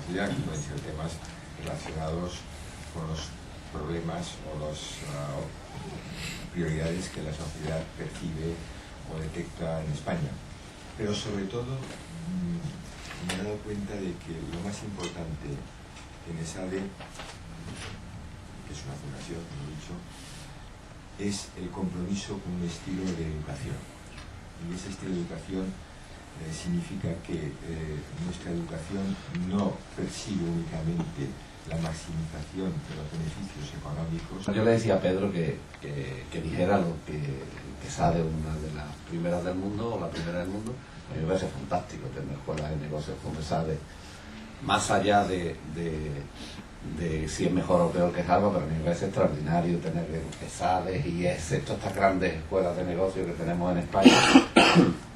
sociedad, que pueden ser temas relacionados con los problemas o las prioridades que la sociedad percibe o detecta en España. Pero sobre todo me he dado cuenta de que lo más importante en ESADE, que es una fundación, como he dicho, es el compromiso con un estilo de educación. Y ese estilo de educación significa que nuestra educación no persigue únicamente la maximización de los beneficios económicos. Yo le decía a Pedro que dijera lo que ESADE es una de las primeras del mundo, o la primera del mundo. A mí me parece fantástico tener escuelas de negocios como ESADE, más allá de si es mejor o peor que Harvard, pero a mí me parece extraordinario tener ESADE y todas estas grandes escuelas de negocios que tenemos en España.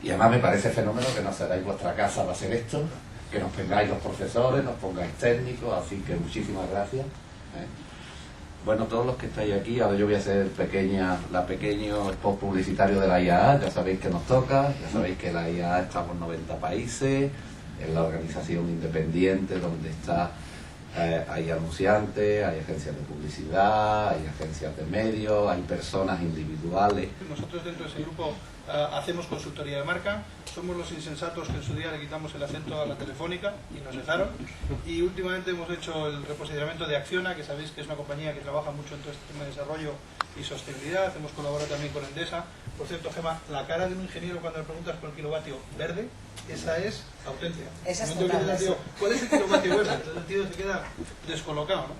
Y además me parece fenómeno que nos cedáis vuestra casa para hacer esto, que nos pongáis los profesores, nos pongáis técnicos, así que muchísimas gracias. Bueno, todos los que estáis aquí, ahora yo voy a hacer la pequeño spot publicitario de la IAA, ya sabéis que nos toca, ya sabéis que la IAA estamos en 90 países, es la organización independiente donde hay anunciantes, hay agencias de publicidad, hay agencias de medios, hay personas individuales. Nosotros dentro de ese grupo hacemos consultoría de marca, somos los insensatos que en su día le quitamos el acento a la telefónica y nos dejaron, y últimamente hemos hecho el reposicionamiento de Acciona, que sabéis que es una compañía que trabaja mucho en todo este tema de desarrollo y sostenibilidad. Hemos colaborado también con Endesa. Por cierto, Gemma, la cara de un ingeniero cuando le preguntas por el kilovatio verde, esa es auténtica. Esa es total. ¿Cuál es el kilovatio verde? Entonces el tío se queda descolocado, ¿no?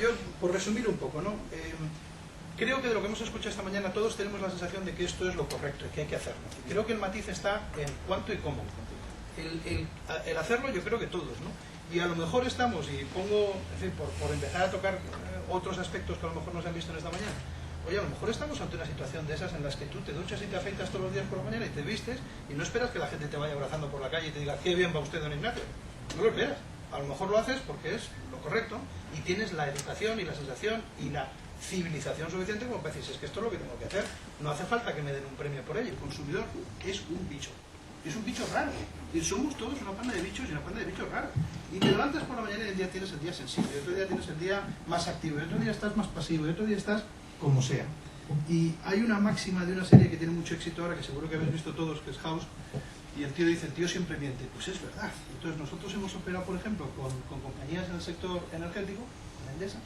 Yo, por resumir un poco, ¿no? Creo que de lo que hemos escuchado esta mañana todos tenemos la sensación de que esto es lo correcto y que hay que hacerlo. Creo que el matiz está en cuánto y cómo. El hacerlo yo creo que todos, ¿no? Y a lo mejor estamos, y pongo, en fin, por empezar a tocar otros aspectos que a lo mejor no se han visto en esta mañana. Oye, a lo mejor estamos ante una situación de esas en las que tú te duchas y te afeitas todos los días por la mañana y te vistes y no esperas que la gente te vaya abrazando por la calle y te diga qué bien va usted, don Ignacio. No lo esperas. A lo mejor lo haces porque es lo correcto y tienes la educación y la sensación y la civilización suficiente como para decir, es que esto es lo que tengo que hacer. No hace falta que me den un premio por ello. El consumidor es un bicho. Es un bicho raro. Y somos todos una panda de bichos y una panda de bichos raros. Y te levantas por la mañana y el día tienes el día sensible, y otro día tienes el día más activo, y otro día estás más pasivo, y otro día estás como sea. Y hay una máxima de una serie que tiene mucho éxito ahora, que seguro que habéis visto todos, que es House, y el tío dice, el tío siempre miente. Pues es verdad. Entonces nosotros hemos operado, por ejemplo, con compañías en el sector energético, con Endesa,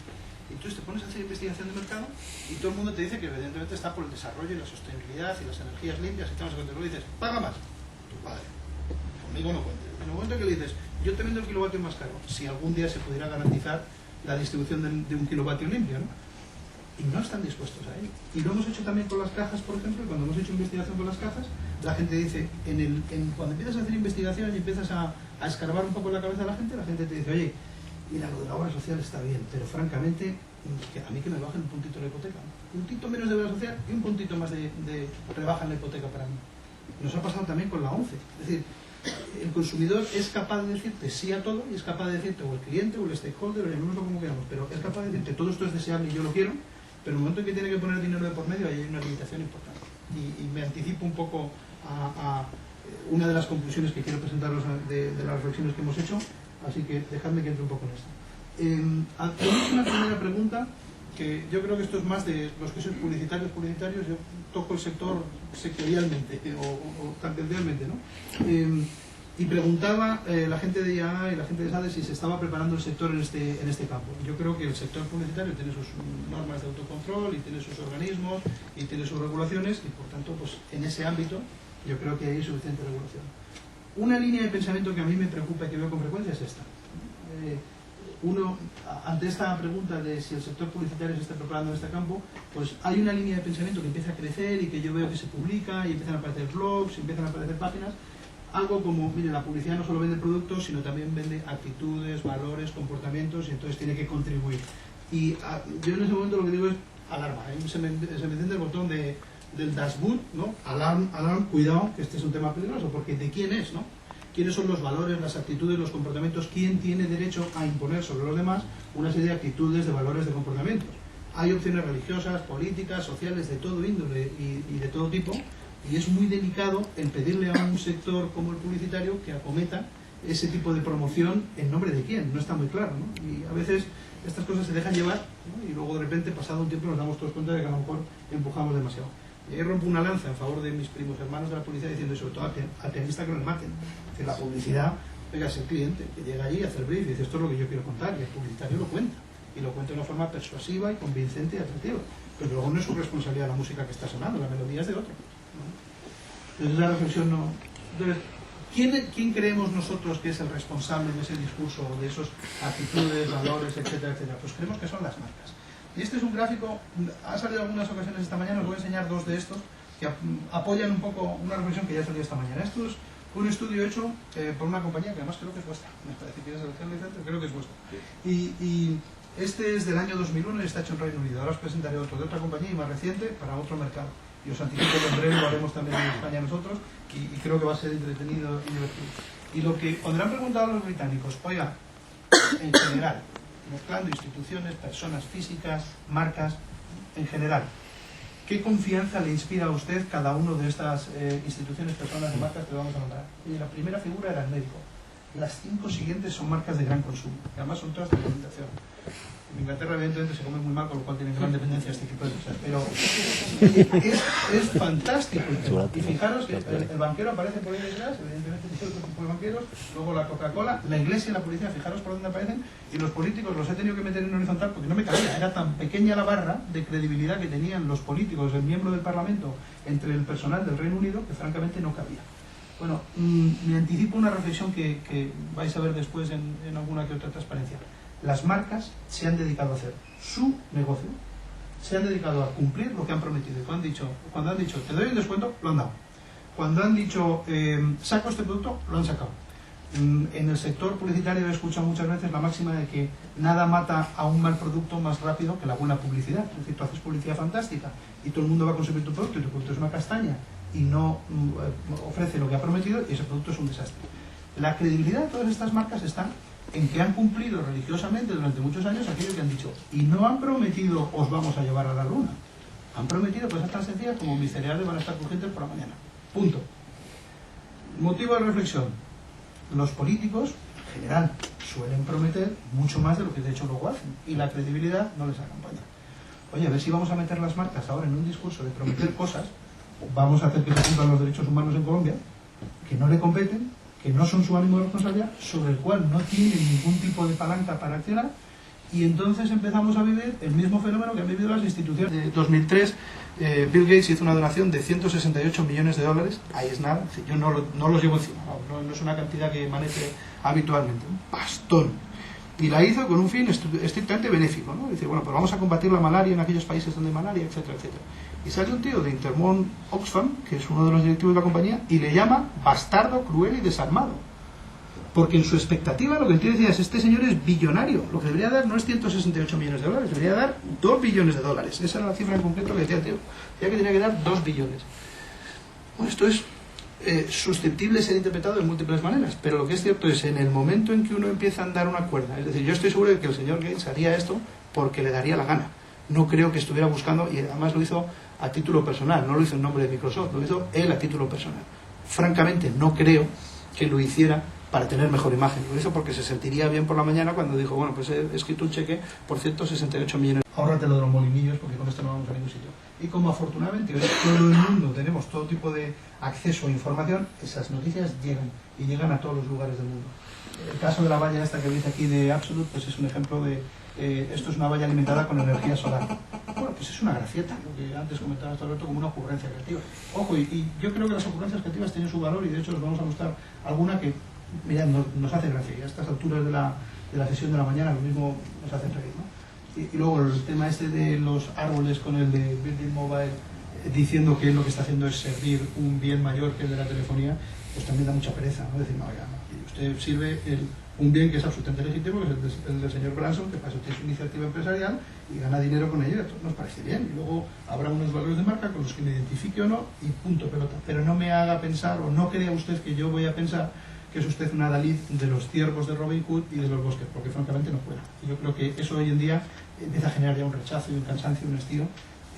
y entonces te pones a hacer investigación de mercado y todo el mundo te dice que evidentemente está por el desarrollo y la sostenibilidad y las energías limpias y temas de control. Y dices, paga más, tu padre, conmigo no cuentes. En el momento que le dices, yo te vendo el kilovatio más caro, si algún día se pudiera garantizar la distribución de un kilovatio limpio, ¿no? Y no están dispuestos a ello. Y lo hemos hecho también con las cajas, por ejemplo, y cuando hemos hecho investigación con las cajas, la gente dice, cuando empiezas a hacer investigación y empiezas a escarbar un poco la cabeza de la gente te dice, oye, mira, lo de la obra social está bien, pero francamente, a mí que me bajen un puntito la hipoteca, ¿no? Un puntito menos de obra social y un puntito más de rebaja en la hipoteca para mí. Nos ha pasado también con la ONCE. Es decir, el consumidor es capaz de decirte sí a todo y es capaz de decirte, o el cliente o el stakeholder, o llamémoslo como queramos, pero es capaz de decirte todo esto es deseable y yo lo quiero, pero en el momento en que tiene que poner dinero de por medio ahí hay una limitación importante. Y me anticipo un poco a una de las conclusiones que quiero presentaros de las reflexiones que hemos hecho, así que dejadme que entre un poco en esto. Tenemos una primera pregunta, que yo creo que esto es más de los que sois publicitarios, yo toco el sector sectorialmente o tangencialmente, ¿no? Y preguntaba la gente de IAA y la gente de SADE si se estaba preparando el sector en este campo. Yo creo que el sector publicitario tiene sus normas de autocontrol y tiene sus organismos y tiene sus regulaciones y por tanto pues en ese ámbito yo creo que hay suficiente regulación. Una línea de pensamiento que a mí me preocupa y que veo con frecuencia es esta. Ante esta pregunta de si el sector publicitario se está preparando en este campo, pues hay una línea de pensamiento que empieza a crecer y que yo veo que se publica y empiezan a aparecer blogs, y empiezan a aparecer páginas. Algo como, mire, la publicidad no solo vende productos, sino también vende actitudes, valores, comportamientos, y entonces tiene que contribuir. Y yo en ese momento lo que digo es alarma. Se me enciende el botón del dashboard, ¿no? Alarm, cuidado, que este es un tema peligroso, porque ¿de quién es, no? ¿Quiénes son los valores, las actitudes, los comportamientos? ¿Quién tiene derecho a imponer sobre los demás una serie de actitudes, de valores, de comportamientos? Hay opciones religiosas, políticas, sociales, de todo índole y de todo tipo, y es muy delicado el pedirle a un sector como el publicitario que acometa ese tipo de promoción en nombre de quién, no está muy claro, ¿no? Y a veces estas cosas se dejan llevar, ¿no? Y luego de repente, pasado un tiempo, nos damos todos cuenta de que a lo mejor empujamos demasiado. Rompo una lanza en favor de mis primos hermanos de la policía diciendo, y sobre todo al pianista, que no le maten. Es decir, la publicidad, oiga, es el cliente que llega allí a hacer brief y dice, esto es lo que yo quiero contar, y el publicitario lo cuenta, y lo cuenta de una forma persuasiva y convincente y atractiva, pero luego no es su responsabilidad la música que está sonando, la melodía es de otro, ¿no? Entonces la reflexión no... Entonces, ¿quién creemos nosotros que es el responsable de ese discurso, de esas actitudes, valores, etcétera, etcétera? Pues creemos que son las marcas. Y este es un gráfico, ha salido en algunas ocasiones esta mañana, os voy a enseñar dos de estos que apoyan un poco una reflexión que ya salió esta mañana. Esto es un estudio hecho por una compañía que además creo que es vuestra, me parece que es el Henley Center, creo que es vuestra. Y este es del año 2001 y está hecho en Reino Unido. Ahora os presentaré otro de otra compañía y más reciente para otro mercado. Y os anticipo que en breve lo haremos también en España nosotros y creo que va a ser entretenido y divertido. Y lo que cuando le han preguntado a los británicos, oiga, en general, mezclando instituciones, personas físicas, marcas, en general, ¿qué confianza le inspira a usted cada uno de estas instituciones, personas y marcas que vamos a nombrar? Y la primera figura era el médico. Las 5 siguientes son marcas de gran consumo, que además son todas de alimentación. En Inglaterra evidentemente se come muy mal, con lo cual tienen gran dependencia este tipo de cosas, pero es fantástico. Y fijaros que el banquero aparece por ahí detrás, evidentemente tiene otro tipo de banqueros, luego la Coca-Cola, la iglesia y la policía, fijaros por dónde aparecen, y los políticos los he tenido que meter en horizontal porque no me cabía, era tan pequeña la barra de credibilidad que tenían los políticos, el miembro del Parlamento, entre el personal del Reino Unido, que francamente no cabía. Bueno, me anticipo una reflexión que vais a ver después en alguna que otra transparencia. Las marcas se han dedicado a hacer su negocio, se han dedicado a cumplir lo que han prometido. Y cuando han dicho, te doy el descuento, lo han dado. Cuando han dicho, saco este producto, lo han sacado. En el sector publicitario he escuchado muchas veces la máxima de que nada mata a un mal producto más rápido que la buena publicidad. Es decir, tú haces publicidad fantástica y todo el mundo va a consumir tu producto y tu producto es una castaña y no ofrece lo que ha prometido y ese producto es un desastre. La credibilidad de todas estas marcas está en que han cumplido religiosamente durante muchos años aquello que han dicho, y no han prometido os vamos a llevar a la luna, han prometido cosas tan sencillas como mis cereales van a estar crujientes por la mañana, punto. Motivo de reflexión: los políticos en general suelen prometer mucho más de lo que de hecho luego hacen y la credibilidad no les acompaña. Oye, a ver si vamos a meter las marcas ahora en un discurso de prometer cosas, vamos a hacer que se cumplan los derechos humanos en Colombia que no le competen, que no son su ánimo de responsabilidad, sobre el cual no tienen ningún tipo de palanca para accionar, y entonces empezamos a vivir el mismo fenómeno que han vivido las instituciones. En 2003 Bill Gates hizo una donación de 168 millones de dólares, ahí es nada, yo no los llevo encima, no es una cantidad que maneje habitualmente, un pastón, y la hizo con un fin estrictamente benéfico, ¿no? Dice, bueno, pues vamos a combatir la malaria en aquellos países donde hay malaria, etcétera, etcétera. Y sale un tío de Intermón Oxfam, que es uno de los directivos de la compañía, y le llama bastardo, cruel y desarmado. Porque en su expectativa lo que quiere decir es, este señor es billonario. Lo que debería dar no es 168 millones de dólares, debería dar 2 billones de dólares. Esa era la cifra en concreto que decía el tío. Decía que tenía que dar 2 billones. Bueno, esto es susceptible de ser interpretado de múltiples maneras, pero lo que es cierto es, en el momento en que uno empieza a andar una cuerda, es decir, yo estoy seguro de que el señor Gates haría esto porque le daría la gana. No creo que estuviera buscando, y además lo hizo a título personal, no lo hizo en nombre de Microsoft, lo hizo él a título personal. Francamente, no creo que lo hiciera para tener mejor imagen. Lo hizo porque se sentiría bien por la mañana cuando dijo, bueno, pues he escrito un cheque por 168 millones. Ahórratelo de los molinillos porque con esto no vamos a ningún sitio. Y como afortunadamente hoy todo el mundo tenemos todo tipo de acceso a información, esas noticias llegan y llegan a todos los lugares del mundo. El caso de la valla esta que veis aquí de Absolute, pues es un ejemplo de esto es una valla alimentada con energía solar. Bueno, pues es una gracieta, lo que antes comentaba Alberto, como una ocurrencia creativa. Ojo, y yo creo que las ocurrencias creativas tienen su valor y de hecho os vamos a mostrar alguna que, mirad, nos hace gracia. Y a estas alturas de la sesión de la mañana lo mismo nos hace reír, ¿no? Y luego el tema este de los árboles con el de Virgin Mobile diciendo que lo que está haciendo es servir un bien mayor que el de la telefonía, pues también da mucha pereza, ¿no? Decir, no, ya, no. Usted sirve un bien que es absolutamente legítimo, que es el del señor Branson, que para eso tiene su iniciativa empresarial y gana dinero con ello, esto nos parece bien. Y luego habrá unos valores de marca con los que me identifique o no, y punto, pelota. Pero no me haga pensar, o no crea usted que yo voy a pensar que es usted una Dalí de los ciervos de Robin Hood y de los bosques, porque francamente no pueda. Y yo creo que eso hoy en día empieza a generar ya un rechazo y un cansancio y un hastío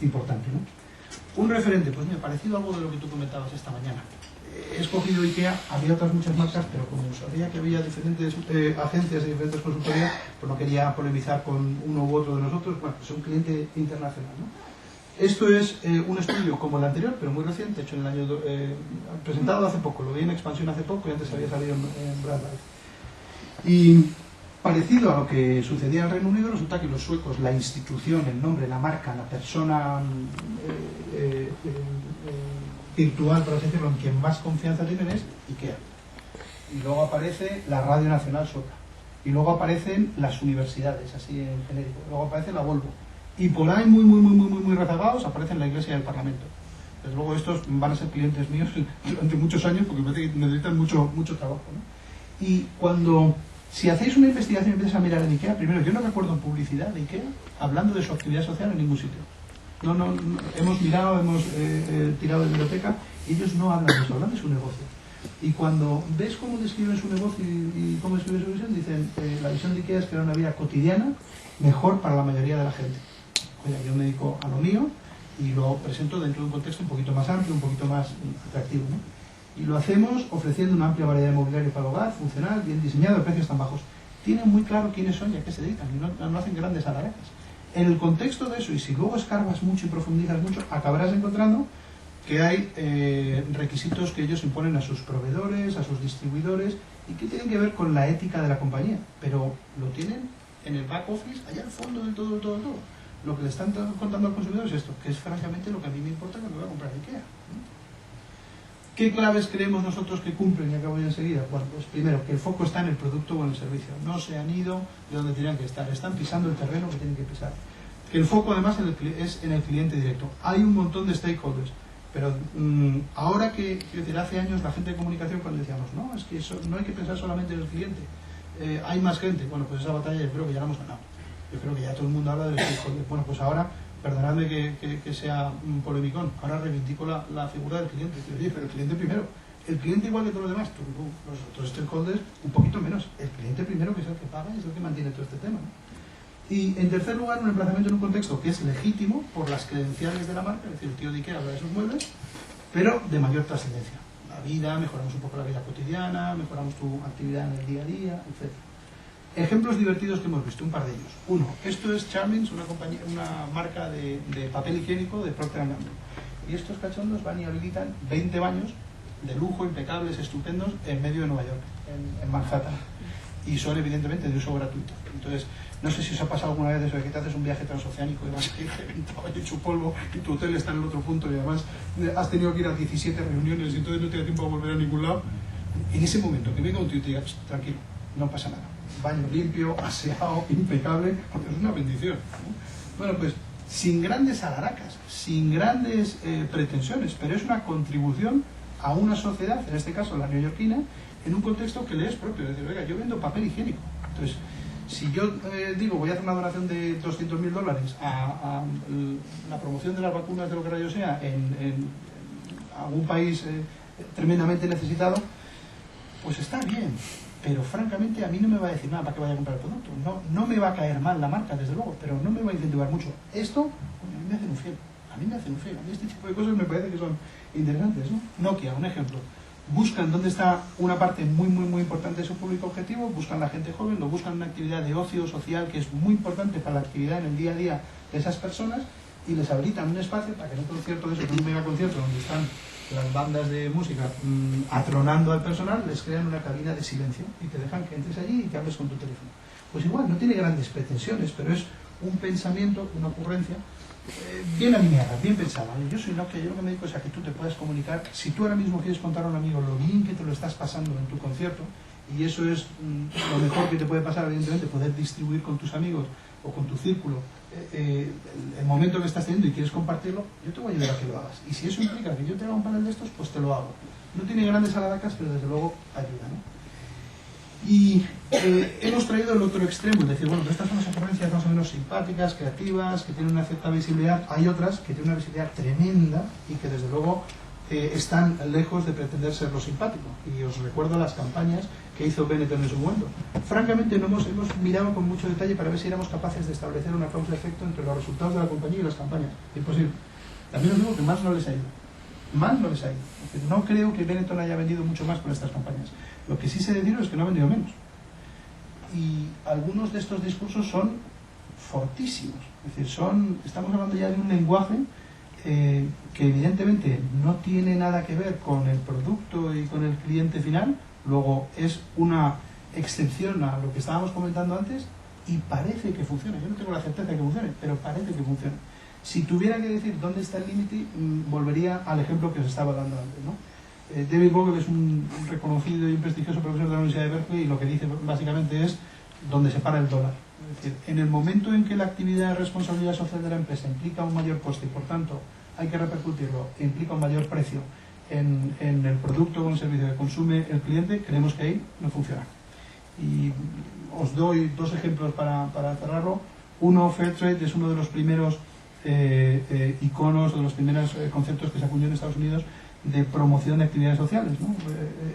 importante, ¿no? Un referente, pues me ha parecido algo de lo que tú comentabas esta mañana. he escogido IKEA, había otras muchas marcas, pero como sabía que había diferentes agencias de diferentes consultorías, pues no quería polemizar con uno u otro de nosotros. Bueno, pues es un cliente internacional, ¿no? Esto es un estudio como el anterior, pero muy reciente, hecho en el año presentado hace poco, lo vi en expansión hace poco y antes había salido en Brand Life. Y parecido a lo que sucedía en el Reino Unido, resulta que los suecos, la institución, el nombre, la marca, la persona virtual, por así decirlo, en quien más confianza tienen es IKEA. Y luego aparece la Radio Nacional Sueca. Y luego aparecen las universidades, así en genérico. Luego aparece la Volvo. Y por ahí, muy rezagados, aparecen la Iglesia y el Parlamento. Desde luego estos van a ser clientes míos durante muchos años porque me parece que necesitan mucho trabajo, ¿no? Y si hacéis una investigación y empiezas a mirar en IKEA, primero, yo no recuerdo en publicidad de IKEA hablando de su actividad social en ningún sitio. No, hemos mirado, hemos tirado de biblioteca, y ellos no hablan de eso, hablan de su negocio. Y cuando ves cómo describen su negocio y cómo describen su visión, dicen la visión de IKEA es crear una vida cotidiana mejor para la mayoría de la gente. Oye, yo me dedico a lo mío y lo presento dentro de un contexto un poquito más amplio, un poquito más atractivo, ¿no? Y lo hacemos ofreciendo una amplia variedad de mobiliario para el hogar, funcional, bien diseñado, a precios tan bajos. Tienen muy claro quiénes son y a qué se dedican, y no hacen grandes alaracas. En el contexto de eso, y si luego escarbas mucho y profundizas mucho, acabarás encontrando que hay requisitos que ellos imponen a sus proveedores, a sus distribuidores, y que tienen que ver con la ética de la compañía, pero lo tienen en el back office, allá al fondo del todo. Lo que le están contando al consumidor es esto, que es francamente lo que a mí me importa cuando voy a comprar IKEA. ¿Qué claves creemos nosotros que cumplen? Y acabo ya enseguida. Bueno, pues primero, que el foco está en el producto o en el servicio. No se han ido de donde tenían que estar. Están pisando el terreno que tienen que pisar. Que el foco además es en el cliente directo. Hay un montón de stakeholders. Pero ahora que hace años la gente de comunicación cuando decíamos, no, es que no hay que pensar solamente en el cliente. Hay más gente. Bueno, pues esa batalla yo creo que ya la hemos ganado. Yo creo que ya todo el mundo habla de los stakeholders. Bueno, pues ahora, perdonadme que sea un polemicón, ahora reivindico la figura del cliente. Oye, pero el cliente primero. El cliente igual que todos los demás, los otros stakeholders un poquito menos. El cliente primero, que es el que paga y es el que mantiene todo este tema, ¿no? Y en tercer lugar, un emplazamiento en un contexto que es legítimo por las credenciales de la marca, es decir, el tío de IKEA habla de sus muebles, pero de mayor trascendencia. La vida, mejoramos un poco la vida cotidiana, mejoramos tu actividad en el día a día, etc. Ejemplos divertidos que hemos visto, un par de ellos. Uno, esto es Charmings, una marca de papel higiénico de Procter & Gamble. Y estos cachondos van y habilitan 20 baños de lujo, impecables, estupendos, en medio de Nueva York, en Manhattan. Y son evidentemente de uso gratuito. Entonces, no sé si os ha pasado alguna vez de eso de que te haces un viaje transoceánico y vas a ir reventado y hecho polvo y tu hotel está en el otro punto y además has tenido que ir a 17 reuniones y entonces no te da tiempo a volver a ningún lado. En ese momento que venga un tío y te diga, tranquilo, no pasa nada. Baño limpio, aseado, impecable, porque es una bendición, ¿no? Bueno, pues sin grandes alaracas, sin grandes pretensiones, pero es una contribución a una sociedad, en este caso la neoyorquina, en un contexto que le es propio. Es decir, oiga, yo vendo papel higiénico. Entonces, si yo digo, voy a hacer una donación de $200.000 a la promoción de las vacunas de lo que rayo sea en algún país tremendamente necesitado, pues está bien. Pero francamente a mí no me va a decir nada para que vaya a comprar el producto. No me va a caer mal la marca, desde luego, pero no me va a incentivar mucho. Esto, a mí me hacen un fiel. A mí este tipo de cosas me parece que son interesantes, ¿no? Nokia, un ejemplo. Buscan dónde está una parte muy importante de su público objetivo, buscan la gente joven, lo buscan una actividad de ocio social que es muy importante para la actividad en el día a día de esas personas y les habilitan un espacio para que en un concierto de eso, en un mega concierto donde están las bandas de música atronando al personal, les crean una cabina de silencio y te dejan que entres allí y que hables con tu teléfono. Pues igual, no tiene grandes pretensiones, pero es un pensamiento, una ocurrencia bien alineada, bien pensada. Yo soy Nokia, yo lo que me dedico es a que tú te puedas comunicar. Si tú ahora mismo quieres contar a un amigo lo bien que te lo estás pasando en tu concierto, y eso es lo mejor que te puede pasar, evidentemente, poder distribuir con tus amigos o con tu círculo el momento que estás teniendo y quieres compartirlo, yo te voy a ayudar a que lo hagas. Y si eso implica que yo te haga un panel de estos, pues te lo hago. No tiene grandes alaracas, pero desde luego ayuda, ¿no? Y hemos traído el otro extremo, es decir, bueno, estas son las ocurrencias más o menos simpáticas, creativas, que tienen una cierta visibilidad. Hay otras que tienen una visibilidad tremenda y que desde luego están lejos de pretender ser lo simpático. Y os recuerdo las campañas que hizo Benetton en su momento. Francamente no hemos mirado con mucho detalle para ver si éramos capaces de establecer una causa-efecto entre los resultados de la compañía y las campañas. Imposible. También os digo que más no les ha ido. más no les ha ido. Es decir, no creo que Benetton haya vendido mucho más por estas campañas. Lo que sí sé deciros es que no ha vendido menos. Y algunos de estos discursos son fortísimos. Es decir, estamos hablando ya de un lenguaje que evidentemente no tiene nada que ver con el producto y con el cliente final. Luego es una excepción a lo que estábamos comentando antes y parece que funciona. Yo no tengo la certeza de que funcione, pero parece que funciona. Si tuviera que decir dónde está el límite, volvería al ejemplo que os estaba dando antes, ¿no? David Vogel es un reconocido y prestigioso profesor de la Universidad de Berkeley y lo que dice básicamente es donde se para el dólar. Es decir, en el momento en que la actividad de responsabilidad social de la empresa implica un mayor coste y por tanto hay que repercutirlo, implica un mayor precio en el producto o en el servicio que consume el cliente, creemos que ahí no funciona. Y os doy dos ejemplos para cerrarlo. Uno, Fairtrade, es uno de los primeros iconos o de los primeros conceptos que se acuñó en Estados Unidos de promoción de actividades sociales, ¿no?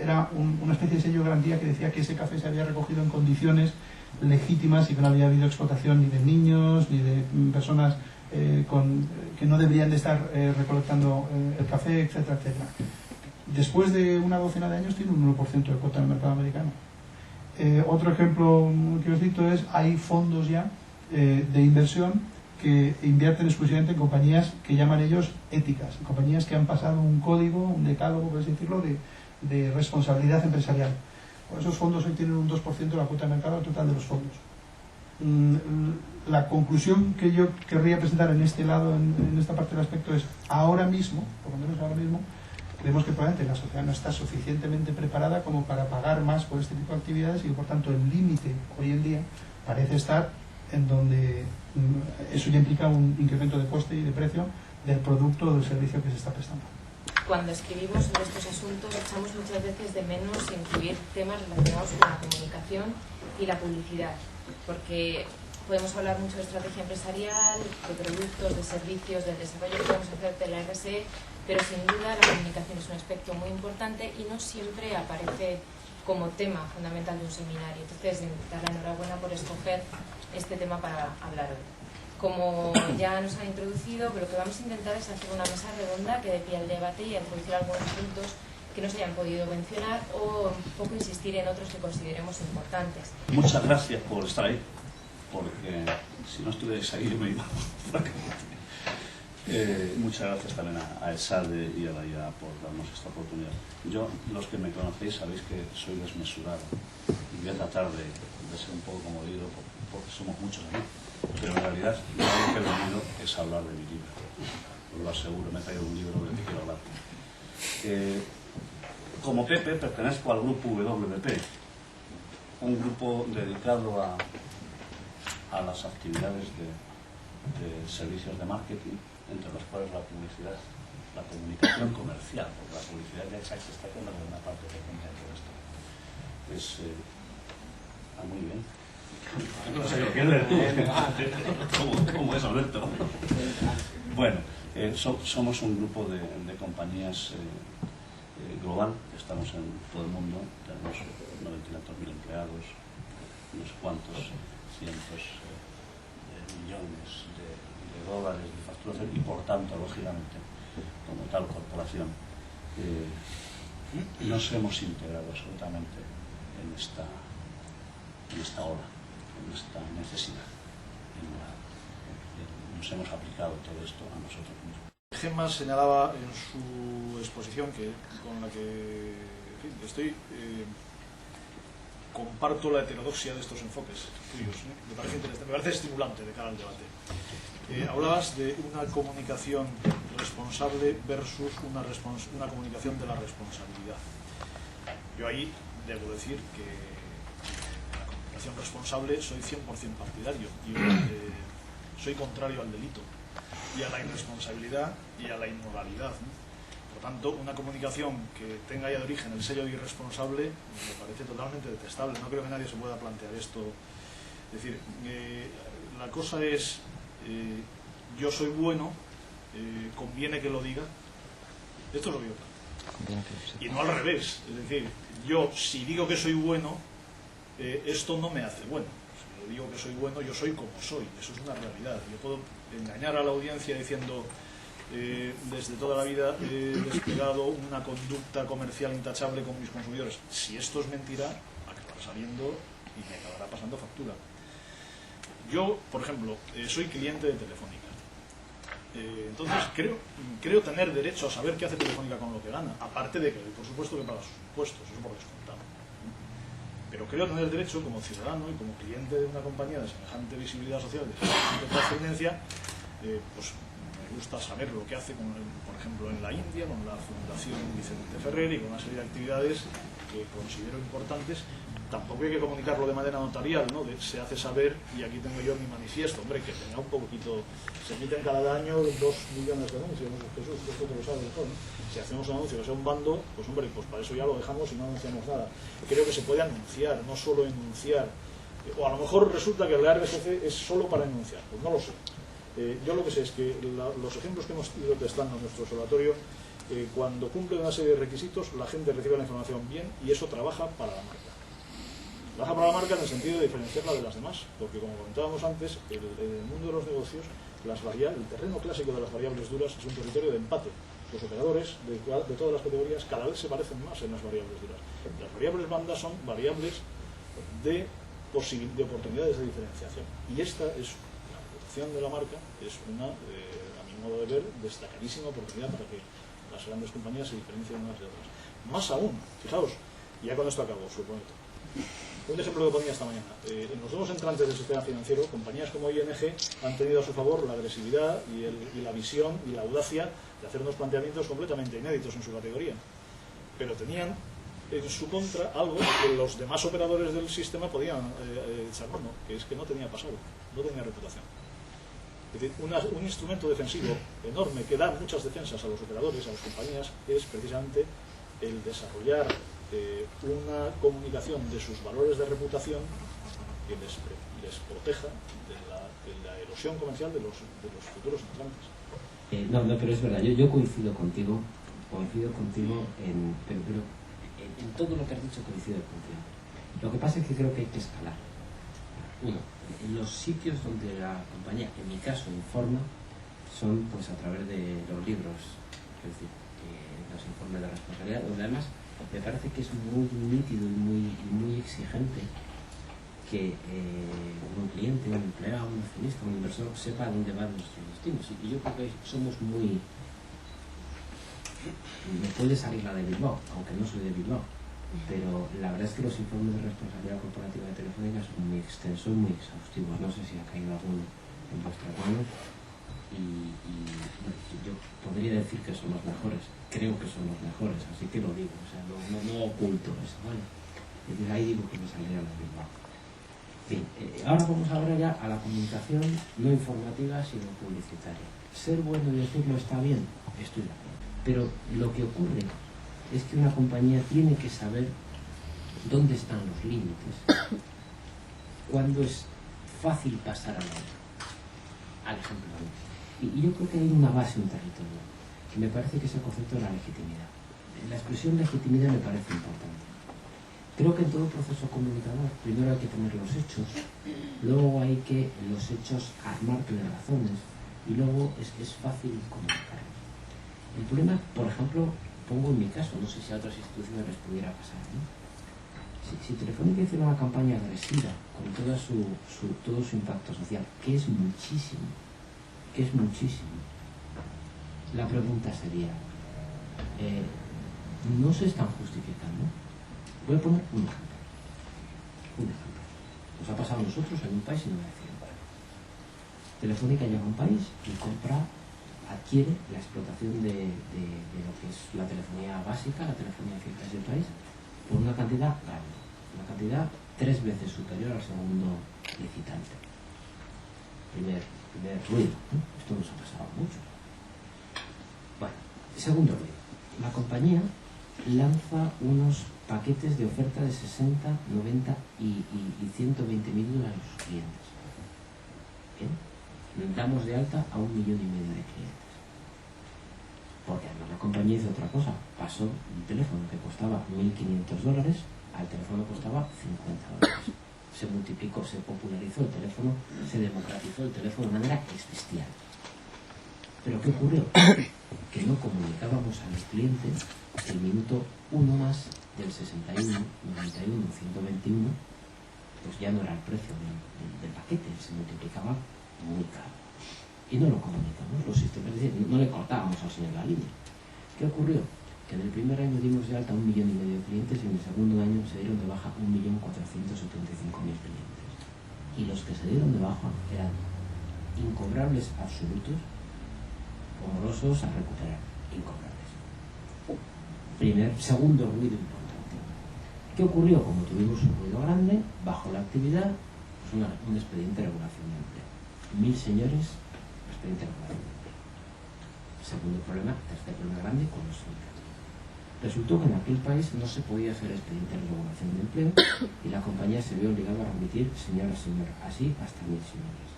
Era una especie de sello de garantía que decía que ese café se había recogido en condiciones legítimas y que no había habido explotación ni de niños ni de personas que no deberían de estar recolectando el café, etcétera, etcétera. Después de una docena de años tiene un 1% de cuota en el mercado americano. Otro ejemplo que os cito es, hay fondos ya de inversión que invierten exclusivamente en compañías que llaman ellos éticas, compañías que han pasado un código, un decálogo, por así decirlo, de responsabilidad empresarial. Esos fondos hoy tienen un 2% de la cuota de mercado total de los fondos. La conclusión que yo querría presentar en este lado, en esta parte del aspecto, es ahora mismo, por lo menos ahora mismo, creemos que probablemente la sociedad no está suficientemente preparada como para pagar más por este tipo de actividades y por tanto el límite hoy en día parece estar en donde eso ya implica un incremento de coste y de precio del producto o del servicio que se está prestando. Cuando escribimos sobre estos asuntos echamos muchas veces de menos incluir temas relacionados con la comunicación y la publicidad, porque podemos hablar mucho de estrategia empresarial, de productos, de servicios, del desarrollo que vamos a hacer de la RSE, pero sin duda la comunicación es un aspecto muy importante y no siempre aparece como tema fundamental de un seminario. Entonces, dar la enhorabuena por escoger este tema para hablar hoy. Como ya nos han introducido, lo que vamos a intentar es hacer una mesa redonda que dé pie al debate y a introducir algunos puntos que no se hayan podido mencionar o un poco insistir en otros que consideremos importantes. Muchas gracias por estar ahí, porque si no estuvierais ahí yo me iba. Muchas gracias también a ESADE y a la IA por darnos esta oportunidad. Yo, los que me conocéis, sabéis que soy desmesurado y voy a tratar de ser un poco comodido porque somos muchos aquí, pero en realidad lo que he venido es hablar de mi libro. Os lo aseguro, me he traído un libro del que quiero hablar. Como Pepe, pertenezco al grupo WWP, un grupo dedicado a las actividades de servicios de marketing, entre los cuales la publicidad, la comunicación comercial, porque la publicidad ya se está haciendo de una parte pequeña de todo esto. Muy bien. No sé qué ¿Cómo es, Alberto? Bueno, somos un grupo de compañías global, estamos en todo el mundo, tenemos 900.000 empleados, unos cuantos cientos de millones de dólares de facturación y por tanto, lógicamente, como tal corporación, nos hemos integrado absolutamente en esta ola, en esta necesidad. Nos hemos aplicado todo esto a nosotros mismos. Gemma señalaba en su exposición con la que en fin, comparto la heterodoxia de estos enfoques tuyos, ¿no? Me parece interesante, me parece estimulante de cara al debate. Hablabas de una comunicación responsable versus una comunicación de la responsabilidad. Yo ahí debo decir que la comunicación responsable soy 100% partidario. Yo soy contrario al delito y a la irresponsabilidad y a la inmoralidad, ¿no? Por tanto, una comunicación que tenga ya de origen el sello de irresponsable me parece totalmente detestable. No creo que nadie se pueda plantear esto. Es decir, la cosa es, yo soy bueno, conviene que lo diga. Esto es lo que yo creo. Y no al revés. Es decir, yo si digo que soy bueno, esto no me hace bueno. Si yo digo que soy bueno, yo soy como soy. Eso es una realidad. Yo puedo engañar a la audiencia diciendo desde toda la vida he desplegado una conducta comercial intachable con mis consumidores. Si esto es mentira, acabará saliendo y me acabará pasando factura. Yo, por ejemplo, soy cliente de Telefónica. Entonces creo tener derecho a saber qué hace Telefónica con lo que gana, aparte de que, por supuesto, que paga sus impuestos, eso por descontado. Pero creo tener derecho, como ciudadano y como cliente de una compañía de semejante visibilidad social, de semejante trascendencia, pues me gusta saber lo que hace, por ejemplo, en la India, con la Fundación Vicente Ferrer y con una serie de actividades que considero importantes. Tampoco hay que comunicarlo de manera notarial, ¿no? Se hace saber, y aquí tengo yo mi manifiesto, hombre, que tenga un poquito. Se emiten cada año 2 millones de anuncios, ¿no? Jesús, esto te lo sabes mejor, ¿no? Si hacemos un anuncio que sea un bando, pues hombre, pues para eso ya lo dejamos y no anunciamos nada. Creo que se puede anunciar, no solo enunciar. O a lo mejor resulta que la RBCC es solo para enunciar, pues no lo sé. Yo lo que sé es que los ejemplos que hemos ido testando en nuestro observatorio, cuando cumplen una serie de requisitos, la gente recibe la información bien y eso trabaja para la marca. Trabaja para la marca en el sentido de diferenciarla de las demás, porque como comentábamos antes, en el mundo de los negocios, el terreno clásico de las variables duras es un territorio de empate. Los operadores de todas las categorías cada vez se parecen más en las variables duras. Las variables blandas son variables de oportunidades de diferenciación. Y esta es la reputación de la marca, es una, a mi modo de ver, destacadísima oportunidad para que las grandes compañías se diferencien unas de otras. Más aún, fijaos, y ya con esto acabo, os lo prometo. Un ejemplo que ponía esta mañana. En los nuevos entrantes del sistema financiero, compañías como ING han tenido a su favor la agresividad y la visión y la audacia de hacer unos planteamientos completamente inéditos en su categoría. Pero tenían en su contra algo que los demás operadores del sistema podían echar mano, que es que no tenía pasado, no tenía reputación. Es decir, un instrumento defensivo enorme que da muchas defensas a los operadores, a las compañías, es precisamente el desarrollar una comunicación de sus valores de reputación que les proteja de la erosión comercial de los futuros entrantes. No, pero es verdad, yo coincido contigo en todo lo que has dicho, coincido contigo. Lo que pasa es que creo que hay que escalar. Uno, los sitios donde la compañía, en mi caso, informa, son pues a través de los libros, es decir, los informes de responsabilidad, donde además me parece que es muy nítido y muy exigente que un cliente, un empleado, un accionista, un inversor sepa dónde van nuestros destinos. Y yo creo que somos muy... Me puede salir la de Bilbao, aunque no soy de Bilbao, pero la verdad es que los informes de responsabilidad corporativa de Telefónica son muy extensos, muy exhaustivos. No sé si ha caído alguno en vuestras manos y yo podría decir que son los mejores. Creo que son los mejores, así que lo digo, o sea, no oculto eso, ¿vale? Es decir, ahí digo que me saldría la Bilbao. Bien, ahora vamos ahora ya a la comunicación no informativa, sino publicitaria. Ser bueno y decirlo está bien, estoy de acuerdo. Pero lo que ocurre es que una compañía tiene que saber dónde están los límites, cuándo es fácil pasar al ejemplo. Y yo creo que hay una base, un territorio. Y me parece que es el concepto de la legitimidad. La expresión legitimidad me parece importante. Creo que en todo proceso comunicador primero hay que tener los hechos, luego hay que en los hechos armarte de razones y luego es fácil comunicar. El problema, por ejemplo, pongo en mi caso, no sé si a otras instituciones les pudiera pasar, ¿no? Si Telefónica hiciera una campaña agresiva con todo su impacto social, que es muchísimo, la pregunta sería, ¿no se están justificando? Voy a poner un ejemplo. Nos ha pasado a nosotros en un país y no voy a decir en cuál. Telefónica llega a un país y adquiere la explotación de lo que es la telefonía básica, la telefonía fija de ese país, por una cantidad grande, una cantidad 3 veces superior al segundo licitante. Primer ruido, ¿no? Esto nos ha pasado mucho. Bueno, segundo ruido. La compañía lanza unos paquetes de oferta de 60, 90 y 120.000 euros a los clientes. Bien, damos de alta a 1,5 millones de clientes. Porque además la compañía hizo otra cosa. Pasó un teléfono que costaba $1.500 al teléfono que costaba $50. Se multiplicó, se popularizó el teléfono, se democratizó el teléfono de manera bestial. Pero ¿qué ocurrió? Que no comunicábamos a los clientes el minuto 1 más del 61, 91, 121, pues ya no era el precio del paquete, se multiplicaba muy caro. Y no lo comunicamos, los sistemas, es decir, no le cortábamos al señor la línea. ¿Qué ocurrió? Que en el primer año dimos de alta 1,5 millones de clientes y en el segundo año se dieron de baja 1.475.000 clientes. Y los que se dieron de baja eran incobrables absolutos o morosos a recuperar, incobrables. Segundo ruido importante. ¿Qué ocurrió? Como tuvimos un ruido grande, bajó la actividad, pues un expediente de regulación de empleo. 1.000 señores, expediente de regulación de empleo. Segundo problema, tercer problema grande, con los sindicatos. Resultó que en aquel país no se podía hacer expediente de regulación de empleo y la compañía se vio obligada a remitir señora a señora, así hasta 1.000 señores.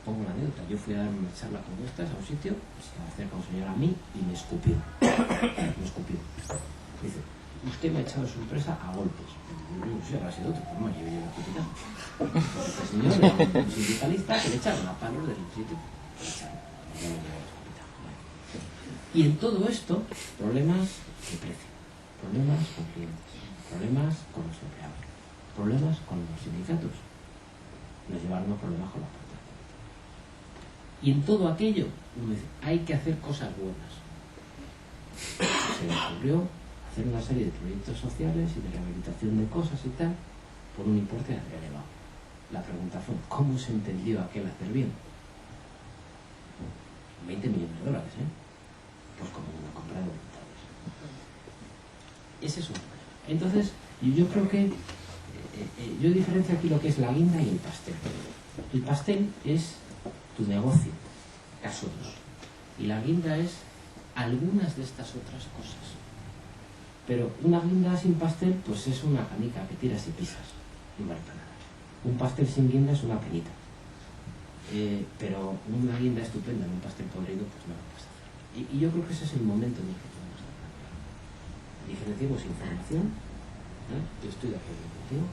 Pongo una anécdota, yo fui a dar una charla como estas a un sitio, se acerca un señor a mí y me escupió. Me escupió. Dice, usted me ha echado de su empresa a golpes. Yo no sé, habrá sido otro, pero no, yo llevo aquí quitado. Pues este señor era un sindicalista que le echaron a palos del sitio. Y en todo esto, problemas de precio, problemas con clientes, problemas con los empleados, problemas con los sindicatos. Nos llevaron a problemas con la portación. Y en todo aquello, uno dice, hay que hacer cosas buenas. Se me ocurrió hacer una serie de proyectos sociales y de rehabilitación de cosas y tal, por un importe elevado. La pregunta fue, ¿cómo se entendió aquel hacer bien? 20 millones de dólares, ¿eh? Pues como una compra de voluntades. Ese es un problema. Entonces, yo creo que yo diferencio aquí lo que es la guinda y el pastel. El pastel es tu negocio, caso 2. Y la guinda es algunas de estas otras cosas. Pero una guinda sin pastel, pues es una canica que tiras y pisas. No vale para nada. Un pastel sin guinda es una penita. Pero una guinda estupenda en un pastel podrido, pues no lo pasa. Y yo creo que ese es el momento en el que tenemos que cambiar. Diferenciemos información, ¿eh? Yo estoy de acuerdo contigo,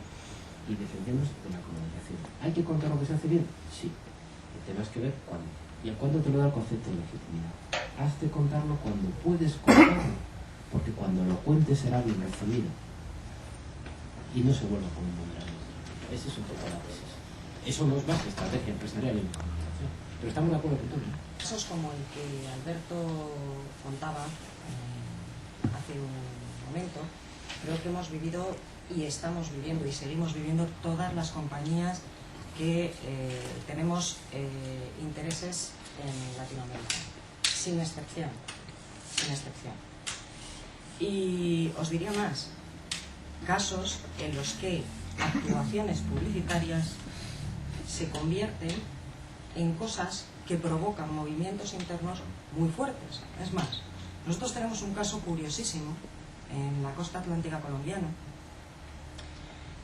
y defendemos de la comunicación. ¿Hay que contar lo que se hace bien? Sí. El tema es que ver cuándo. Y a cuándo te lo da el concepto de legitimidad. Has de contarlo cuando puedes contarlo, porque cuando lo cuentes será bien recibido. Y no se vuelva como un moderador. Ese es un poco la tesis. Eso no es más que estrategia empresarial y comunicación. Pero estamos de acuerdo con todo, ¿no? Casos como el que Alberto contaba hace un momento, creo que hemos vivido y estamos viviendo y seguimos viviendo todas las compañías que tenemos intereses en Latinoamérica, sin excepción, sin excepción. Y os diría más, casos en los que actuaciones publicitarias se convierten en cosas que provocan movimientos internos muy fuertes. Es más, nosotros tenemos un caso curiosísimo en la costa atlántica colombiana,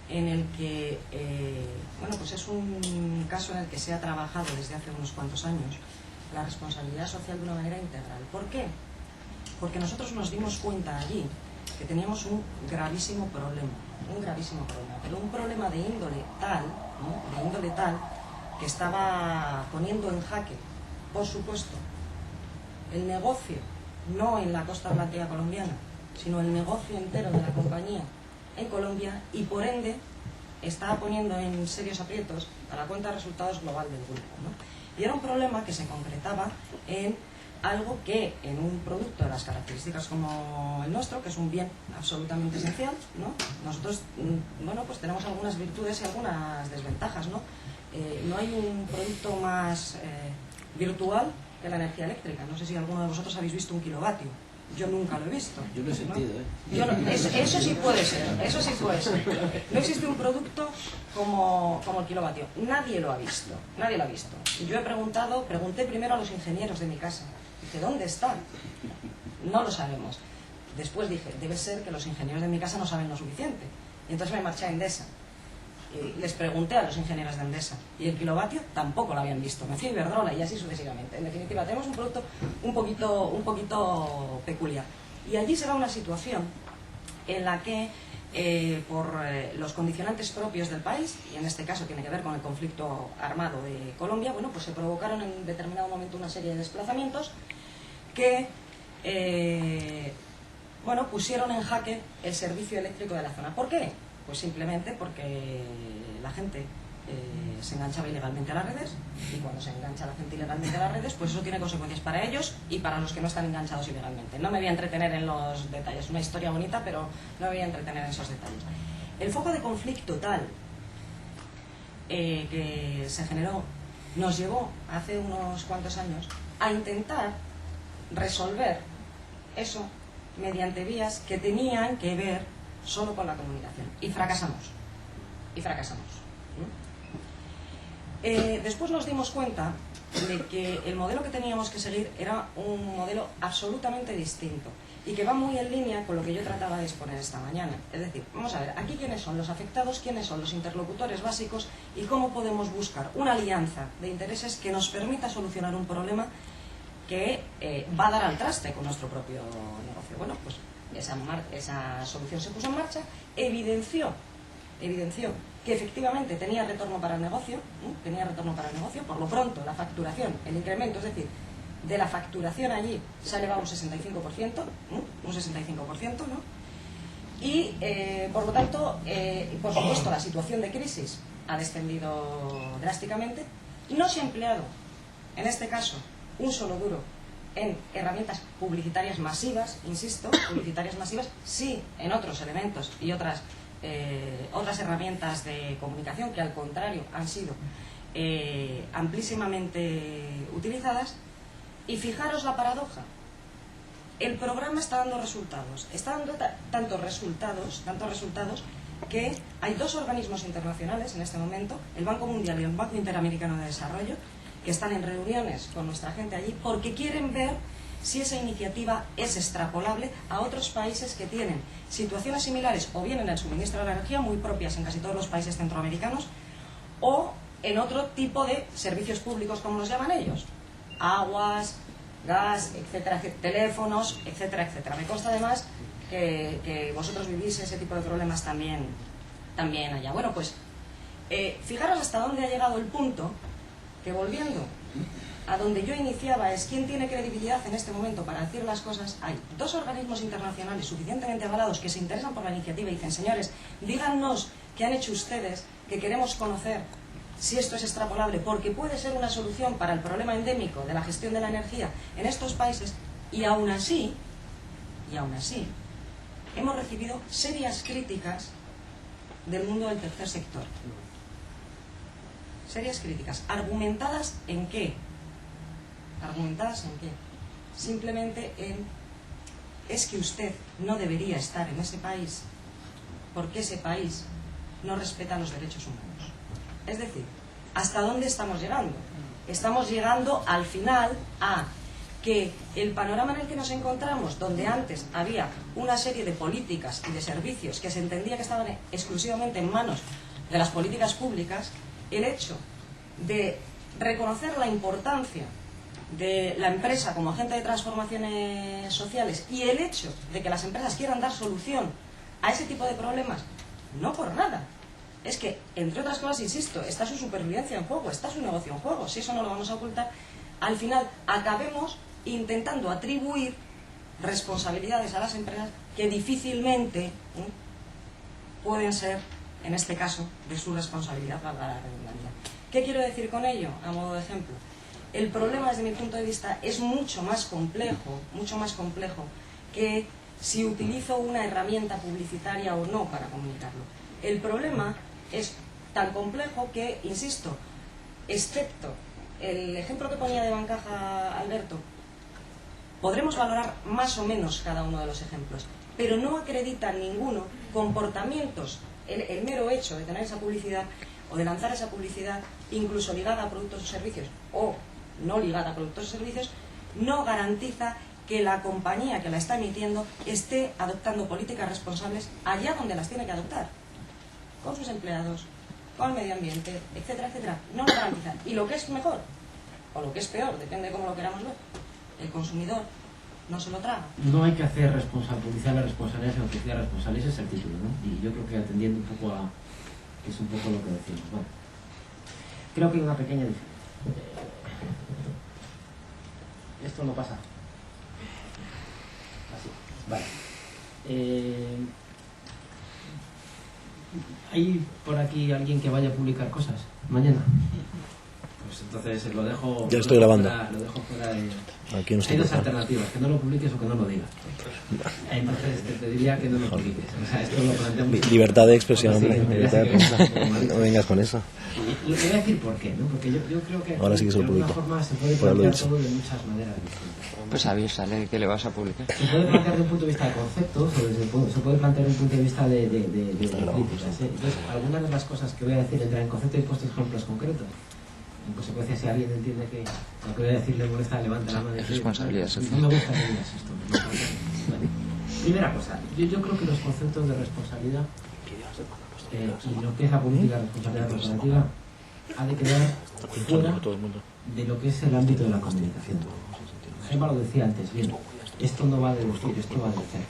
en el que, bueno, pues es un caso en el que se ha trabajado desde hace unos cuantos años la responsabilidad social de una manera integral. ¿Por qué? Porque nosotros nos dimos cuenta allí que teníamos un gravísimo problema, pero un problema de índole tal, ¿no? De índole tal, que estaba poniendo en jaque, por supuesto, el negocio, no en la costa atlántica colombiana, sino el negocio entero de la compañía en Colombia, y por ende estaba poniendo en serios aprietos a la cuenta de resultados global del grupo, ¿no? Y era un problema que se concretaba en algo que en un producto de las características como el nuestro, que es un bien absolutamente esencial, ¿no? Nosotros, bueno, pues tenemos algunas virtudes y algunas desventajas, ¿no? No hay un producto más virtual que la energía eléctrica. No sé si alguno de vosotros habéis visto un kilovatio. Yo nunca lo he visto. Yo lo he sentido, ¿eh? Yo no, eso sí puede ser, eso sí puede ser. No existe un producto como el kilovatio. Nadie lo ha visto, nadie lo ha visto. Yo pregunté primero a los ingenieros de mi casa. Dije, ¿dónde están? No lo sabemos. Después dije, debe ser que los ingenieros de mi casa no saben lo suficiente. Y entonces me marché a Endesa. Y les pregunté a los ingenieros de Endesa. Y el kilovatio tampoco lo habían visto. Me fui a Iberdrola y así sucesivamente. En definitiva, tenemos un producto un poquito peculiar. Y allí se da una situación en la que por los condicionantes propios del país, y en este caso tiene que ver con el conflicto armado de Colombia, bueno, pues se provocaron en determinado momento una serie de desplazamientos que bueno, pusieron en jaque el servicio eléctrico de la zona. ¿Por qué? Pues simplemente porque la gente se enganchaba ilegalmente a las redes, y cuando se engancha la gente ilegalmente a las redes, pues eso tiene consecuencias para ellos y para los que no están enganchados ilegalmente. No me voy a entretener en los detalles, es una historia bonita, pero no me voy a entretener en esos detalles. El foco de conflicto tal que se generó nos llevó hace unos cuantos años a intentar resolver eso mediante vías que tenían que ver solo con la comunicación, y fracasamos. Después nos dimos cuenta de que el modelo que teníamos que seguir era un modelo absolutamente distinto y que va muy en línea con lo que yo trataba de exponer esta mañana. Es decir, vamos a ver, aquí quiénes son los afectados, quiénes son los interlocutores básicos y cómo podemos buscar una alianza de intereses que nos permita solucionar un problema que va a dar al traste con nuestro propio negocio. Bueno, pues esa solución se puso en marcha, evidenció que efectivamente tenía retorno para el negocio, por lo pronto la facturación, el incremento, es decir, de la facturación allí se ha elevado un 65%, ¿no? Y por lo tanto, por supuesto, la situación de crisis ha descendido drásticamente. No se ha empleado, en este caso, un solo duro en herramientas publicitarias masivas, insisto, publicitarias masivas, sí en otros elementos y otras herramientas de comunicación que al contrario han sido amplísimamente utilizadas. Y fijaros la paradoja, el programa está dando resultados, tantos resultados que hay dos organismos internacionales en este momento, el Banco Mundial y el Banco Interamericano de Desarrollo, que están en reuniones con nuestra gente allí porque quieren ver si esa iniciativa es extrapolable a otros países que tienen situaciones similares, o bien en el suministro de la energía, muy propias en casi todos los países centroamericanos, o en otro tipo de servicios públicos, como los llaman ellos, aguas, gas, etcétera, teléfonos, etcétera, etcétera. Me consta además que vosotros vivís ese tipo de problemas también allá. Bueno, pues fijaros hasta dónde ha llegado el punto, que volviendo a donde yo iniciaba, es quién tiene credibilidad en este momento para decir las cosas. Hay dos organismos internacionales suficientemente avalados que se interesan por la iniciativa y dicen: señores, díganos qué han hecho ustedes, que queremos conocer si esto es extrapolable, porque puede ser una solución para el problema endémico de la gestión de la energía en estos países. Y aún así, hemos recibido serias críticas del mundo del tercer sector. Serias críticas. ¿Argumentadas en qué? Simplemente es que usted no debería estar en ese país porque ese país no respeta los derechos humanos. Es decir, ¿hasta dónde estamos llegando? Estamos llegando al final a que el panorama en el que nos encontramos, donde antes había una serie de políticas y de servicios que se entendía que estaban exclusivamente en manos de las políticas públicas, el hecho de reconocer la importancia de la empresa como agente de transformaciones sociales y el hecho de que las empresas quieran dar solución a ese tipo de problemas, no por nada. Es que, entre otras cosas, insisto, está su supervivencia en juego, está su negocio en juego. Si eso no lo vamos a ocultar, al final acabemos intentando atribuir responsabilidades a las empresas que difícilmente pueden ser, en este caso, de su responsabilidad, valga la redundancia. ¿Qué quiero decir con ello? A modo de ejemplo, el problema desde mi punto de vista es mucho más complejo que si utilizo una herramienta publicitaria o no para comunicarlo. El problema es tan complejo que, insisto, excepto el ejemplo que ponía de Bancaja Alberto, podremos valorar más o menos cada uno de los ejemplos, pero no acredita ninguno comportamientos, el mero hecho de tener esa publicidad o de lanzar esa publicidad, incluso ligada a productos o servicios, o no ligada a productos o servicios, no garantiza que la compañía que la está emitiendo esté adoptando políticas responsables allá donde las tiene que adoptar, con sus empleados, con el medio ambiente, etcétera, etcétera. No lo garantiza. Y lo que es mejor, o lo que es peor, depende de cómo lo queramos ver, el consumidor no se lo traga. No hay que hacer publicidad de responsabilidad, sino publicidad responsable, ese es el título, ¿no? Y yo creo que atendiendo un poco a, que es un poco lo que decimos. Bueno, creo que hay una pequeña diferencia. Esto no pasa. Así, vale. ¿Hay por aquí alguien que vaya a publicar cosas mañana? Pues entonces lo dejo. Ya estoy grabando. Lo dejo fuera de. Aquí no hay dos alternativas, que no lo publiques o que no lo digas. Entonces te diría que no lo publiques. O sea, esto lo planteamos. Libertad de expresión, Sí, hombre. Libertad de prensa. No vengas con eso. Y le voy a decir por qué, ¿no? Porque yo creo que ahora sí que se de lo alguna publico. forma se puede Por plantear dicho. todo de muchas maneras distintas. Pues avísale que le vas a publicar. Se puede plantear desde un punto de vista de conceptos o se puede plantear desde un punto de vista de críticas. Entonces, algunas de las cosas que voy a decir entran en concepto y he puesto ejemplos concretos. En consecuencia, si alguien entiende que lo que voy a decir le molesta, levanta la mano y dice: responsabilidad social. no me gusta que digas esto. Bueno, primera cosa, yo creo que los conceptos de responsabilidad y lo que es la política de responsabilidad corporativa ha de quedar fuera de lo que es el ámbito de la comunicación. Gemma lo decía antes, bien, esto no va de decir, esto va de hacer.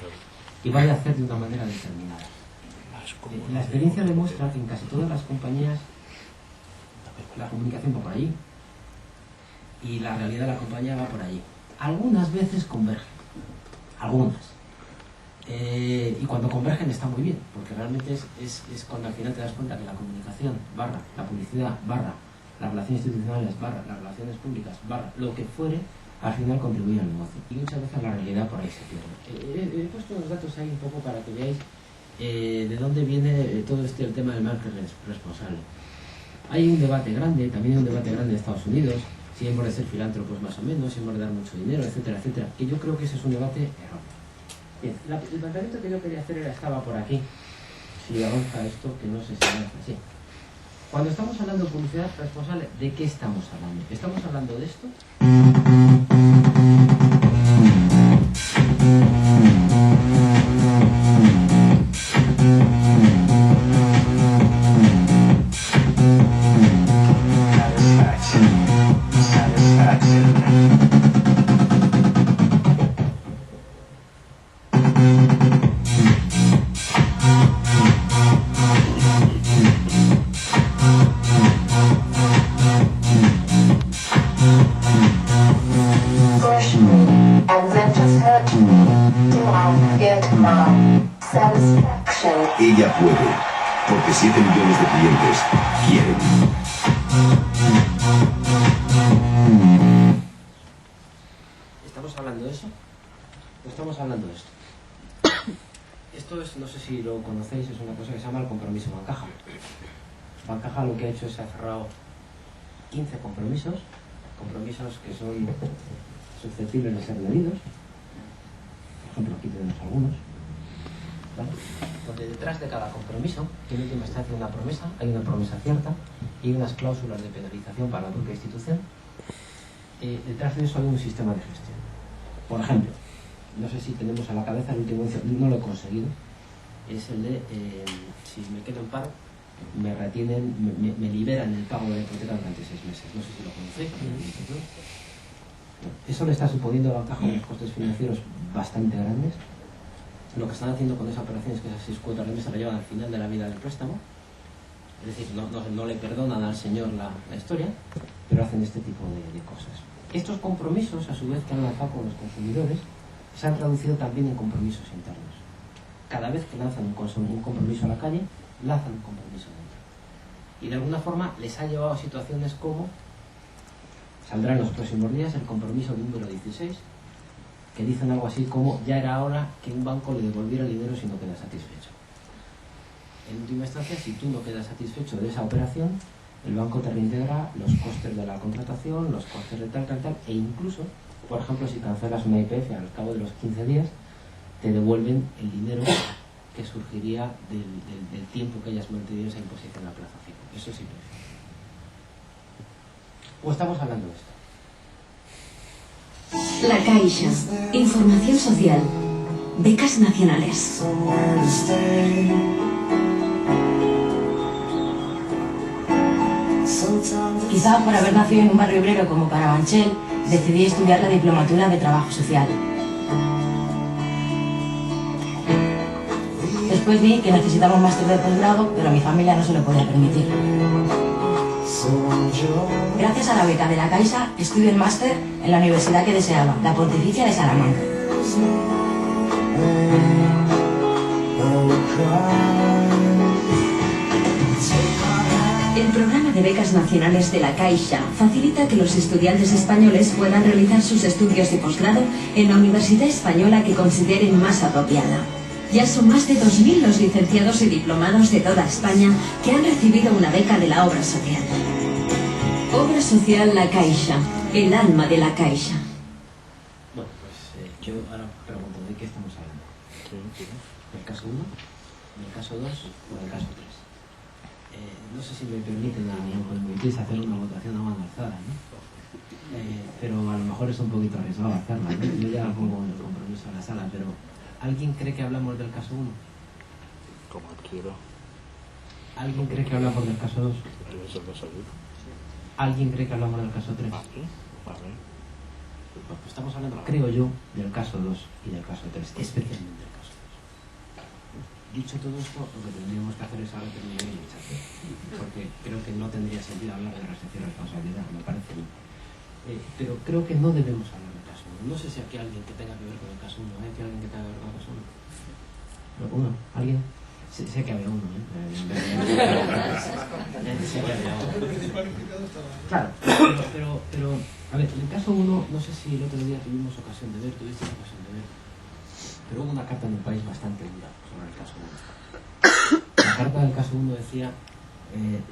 Y va de hacer de una manera determinada. La experiencia demuestra que en casi todas las compañías la comunicación va por allí y la realidad de la compañía va por allí. Algunas veces convergen, algunas. Y cuando convergen está muy bien, porque realmente es cuando al final te das cuenta que la comunicación, barra, la publicidad, barra, las relaciones institucionales, barra, las relaciones públicas, barra, lo que fuere, al final contribuye al negocio. Y muchas veces la realidad por ahí se pierde. He puesto unos datos ahí un poco para que veáis de dónde viene todo el tema del marketing responsable. Hay un debate grande, también hay un debate grande en Estados Unidos, si hemos de ser filántropos más o menos, si hemos de dar mucho dinero, etcétera, etcétera. Y yo creo que ese es un debate erróneo. Bien, el planteamiento que yo quería hacer estaba por aquí. Si avanza esto, que no sé si avanza así. Cuando estamos hablando de publicidad responsable, ¿de qué estamos hablando? ¿Estamos hablando de esto? Ella puede, porque 7 millones de clientes quieren. ¿Estamos hablando de eso? ¿O estamos hablando de esto? Esto es, no sé si lo conocéis, es una cosa que se llama el compromiso Bancaja. Bancaja lo que ha hecho es ha cerrado 15 compromisos que son susceptibles de ser medidos. Por ejemplo, aquí tenemos algunos. ¿Vale? Donde detrás de cada compromiso, que en última instancia una promesa, hay una promesa cierta y unas cláusulas de penalización para la propia institución. Detrás de eso hay un sistema de gestión. Por ejemplo, no sé si tenemos a la cabeza el último, no lo he conseguido, es el de si me quedo en paro, me retienen, me liberan el pago de la hipoteca durante 6 meses. No sé si lo conocéis. Eso le está suponiendo a la Bancaja unos costes financieros bastante grandes. Lo que están haciendo con esa operación es que esas 6 cuotas de mesa la llevan al final de la vida del préstamo. Es decir, no le perdonan al señor la historia, pero hacen este tipo de cosas. Estos compromisos, a su vez, que han lanzado con los consumidores, se han traducido también en compromisos internos. Cada vez que lanzan un compromiso a la calle, lanzan un compromiso dentro. Y de alguna forma les ha llevado a situaciones como, saldrá en los próximos días, el compromiso número 16, que dicen algo así como: ya era hora que un banco le devolviera el dinero si no queda satisfecho. En última instancia, si tú no quedas satisfecho de esa operación, el banco te reintegra los costes de la contratación, los costes de tal, e incluso, por ejemplo, si cancelas una IPF al cabo de los 15 días, te devuelven el dinero que surgiría del tiempo que hayas mantenido esa imposición a plazo fijo. Eso sí. ¿O estamos hablando de esto? La Caixa. Información social. Becas nacionales. Quizá por haber nacido en un barrio obrero como Carabanchel, decidí estudiar la diplomatura de trabajo social. Después vi que necesitaba un máster de posgrado, pero a mi familia no se lo podía permitir. Gracias a la beca de la Caixa, estudio el máster en la universidad que deseaba, la Pontificia de Salamanca. El programa de becas nacionales de la Caixa facilita que los estudiantes españoles puedan realizar sus estudios de posgrado en la universidad española que consideren más apropiada. Ya son más de 2.000 los licenciados y diplomados de toda España que han recibido una beca de la obra social. Obra social La Caixa, el alma de la Caixa. Bueno, pues yo ahora pregunto, ¿de qué estamos hablando? ¿Del caso 1, del caso 2 o del caso 3? No sé si me permiten a mí o permitís hacer una votación a mano alzada, ¿no? Pero a lo mejor es un poquito arriesgado hacerla, ¿no? Yo ya pongo el compromiso a la sala, pero ¿alguien cree que hablamos del caso 1? Como quiero. ¿Alguien cree que hablamos del caso 2? ¿Alguien cree que hablamos del caso 3? Vale. Pues estamos hablando, creo yo, del caso 2 y del caso 3, especialmente del caso 2. Dicho todo esto, lo que tendríamos que hacer es ahora terminar el chat, porque creo que no tendría sentido hablar de restricción de responsabilidad, me parece bien. Pero creo que no debemos hablar del caso 1. No sé si aquí hay alguien que tenga que ver con el caso 1. ¿Hay aquí alguien que tenga que ver con el caso 1? ¿Uno? ¿Alguien? Sé que había uno, ¿eh? Sé que había uno. Claro, pero a ver, en el caso 1, no sé si el otro día tuvimos ocasión de ver, tuvisteis ocasión de ver, pero hubo una carta en el país bastante dura sobre el caso 1. La carta del caso 1 decía,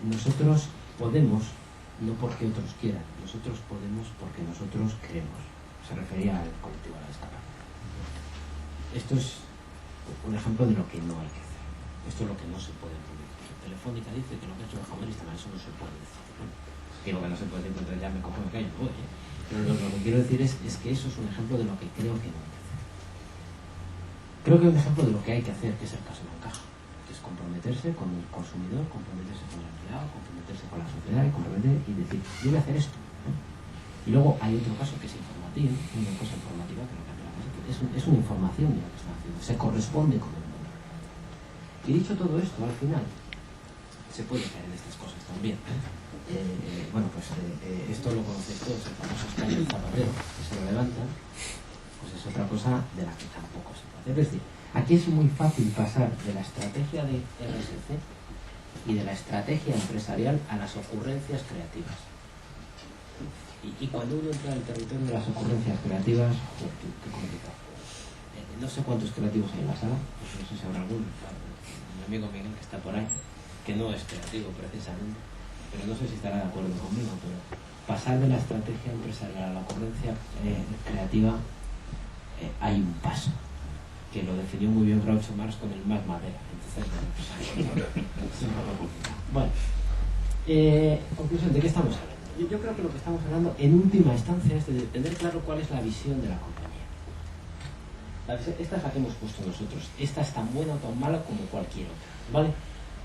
nosotros podemos, no porque otros quieran, nosotros podemos porque nosotros queremos. Se refería al colectivo a la discapacidad. Esto es un ejemplo de lo que no hay que hacer. Esto es lo que no se puede publicar. Telefónica dice que lo que ha hecho el Jamón Instagram, eso no se puede decir, ¿no? Digo que no se puede decir, entonces ya me cojo de callo, voy, ¿eh? Pero lo que quiero decir es que eso es un ejemplo de lo que creo que no hay que hacer. Creo que es un ejemplo de lo que hay que hacer, que es el caso de Bancaja, que es comprometerse con el consumidor, comprometerse con el empleado, comprometerse con la sociedad y decir, yo voy a hacer esto, ¿no? Y luego hay otro caso que es informativo, una cosa informativa que lo que hace es una información de lo que están haciendo, se corresponde con el mundo. Y dicho todo esto, al final, se puede caer en estas cosas también. Bueno, pues esto lo conocéis todos, el famoso escaño del zapatero, que se lo levantan, pues es otra cosa de la que tampoco se puede. Es decir, aquí es muy fácil pasar de la estrategia de RSC y de la estrategia empresarial a las ocurrencias creativas. Y cuando uno entra en el territorio de las ocurrencias creativas, qué complicado. No sé cuántos creativos hay en la sala, pues no sé si habrá alguno. Mi amigo Miguel, que está por ahí, que no es creativo precisamente, pero no sé si estará de acuerdo conmigo, pero pasar de la estrategia empresarial a la ocurrencia creativa hay un paso, que lo definió muy bien Groucho Marx con el más madera. Entonces, bueno, conclusión, ¿de qué estamos hablando? Yo creo que lo que estamos hablando en última instancia es de tener claro cuál es la visión de la compañía. Esta es la que hemos puesto nosotros. Esta es tan buena o tan mala como cualquier otra, ¿vale?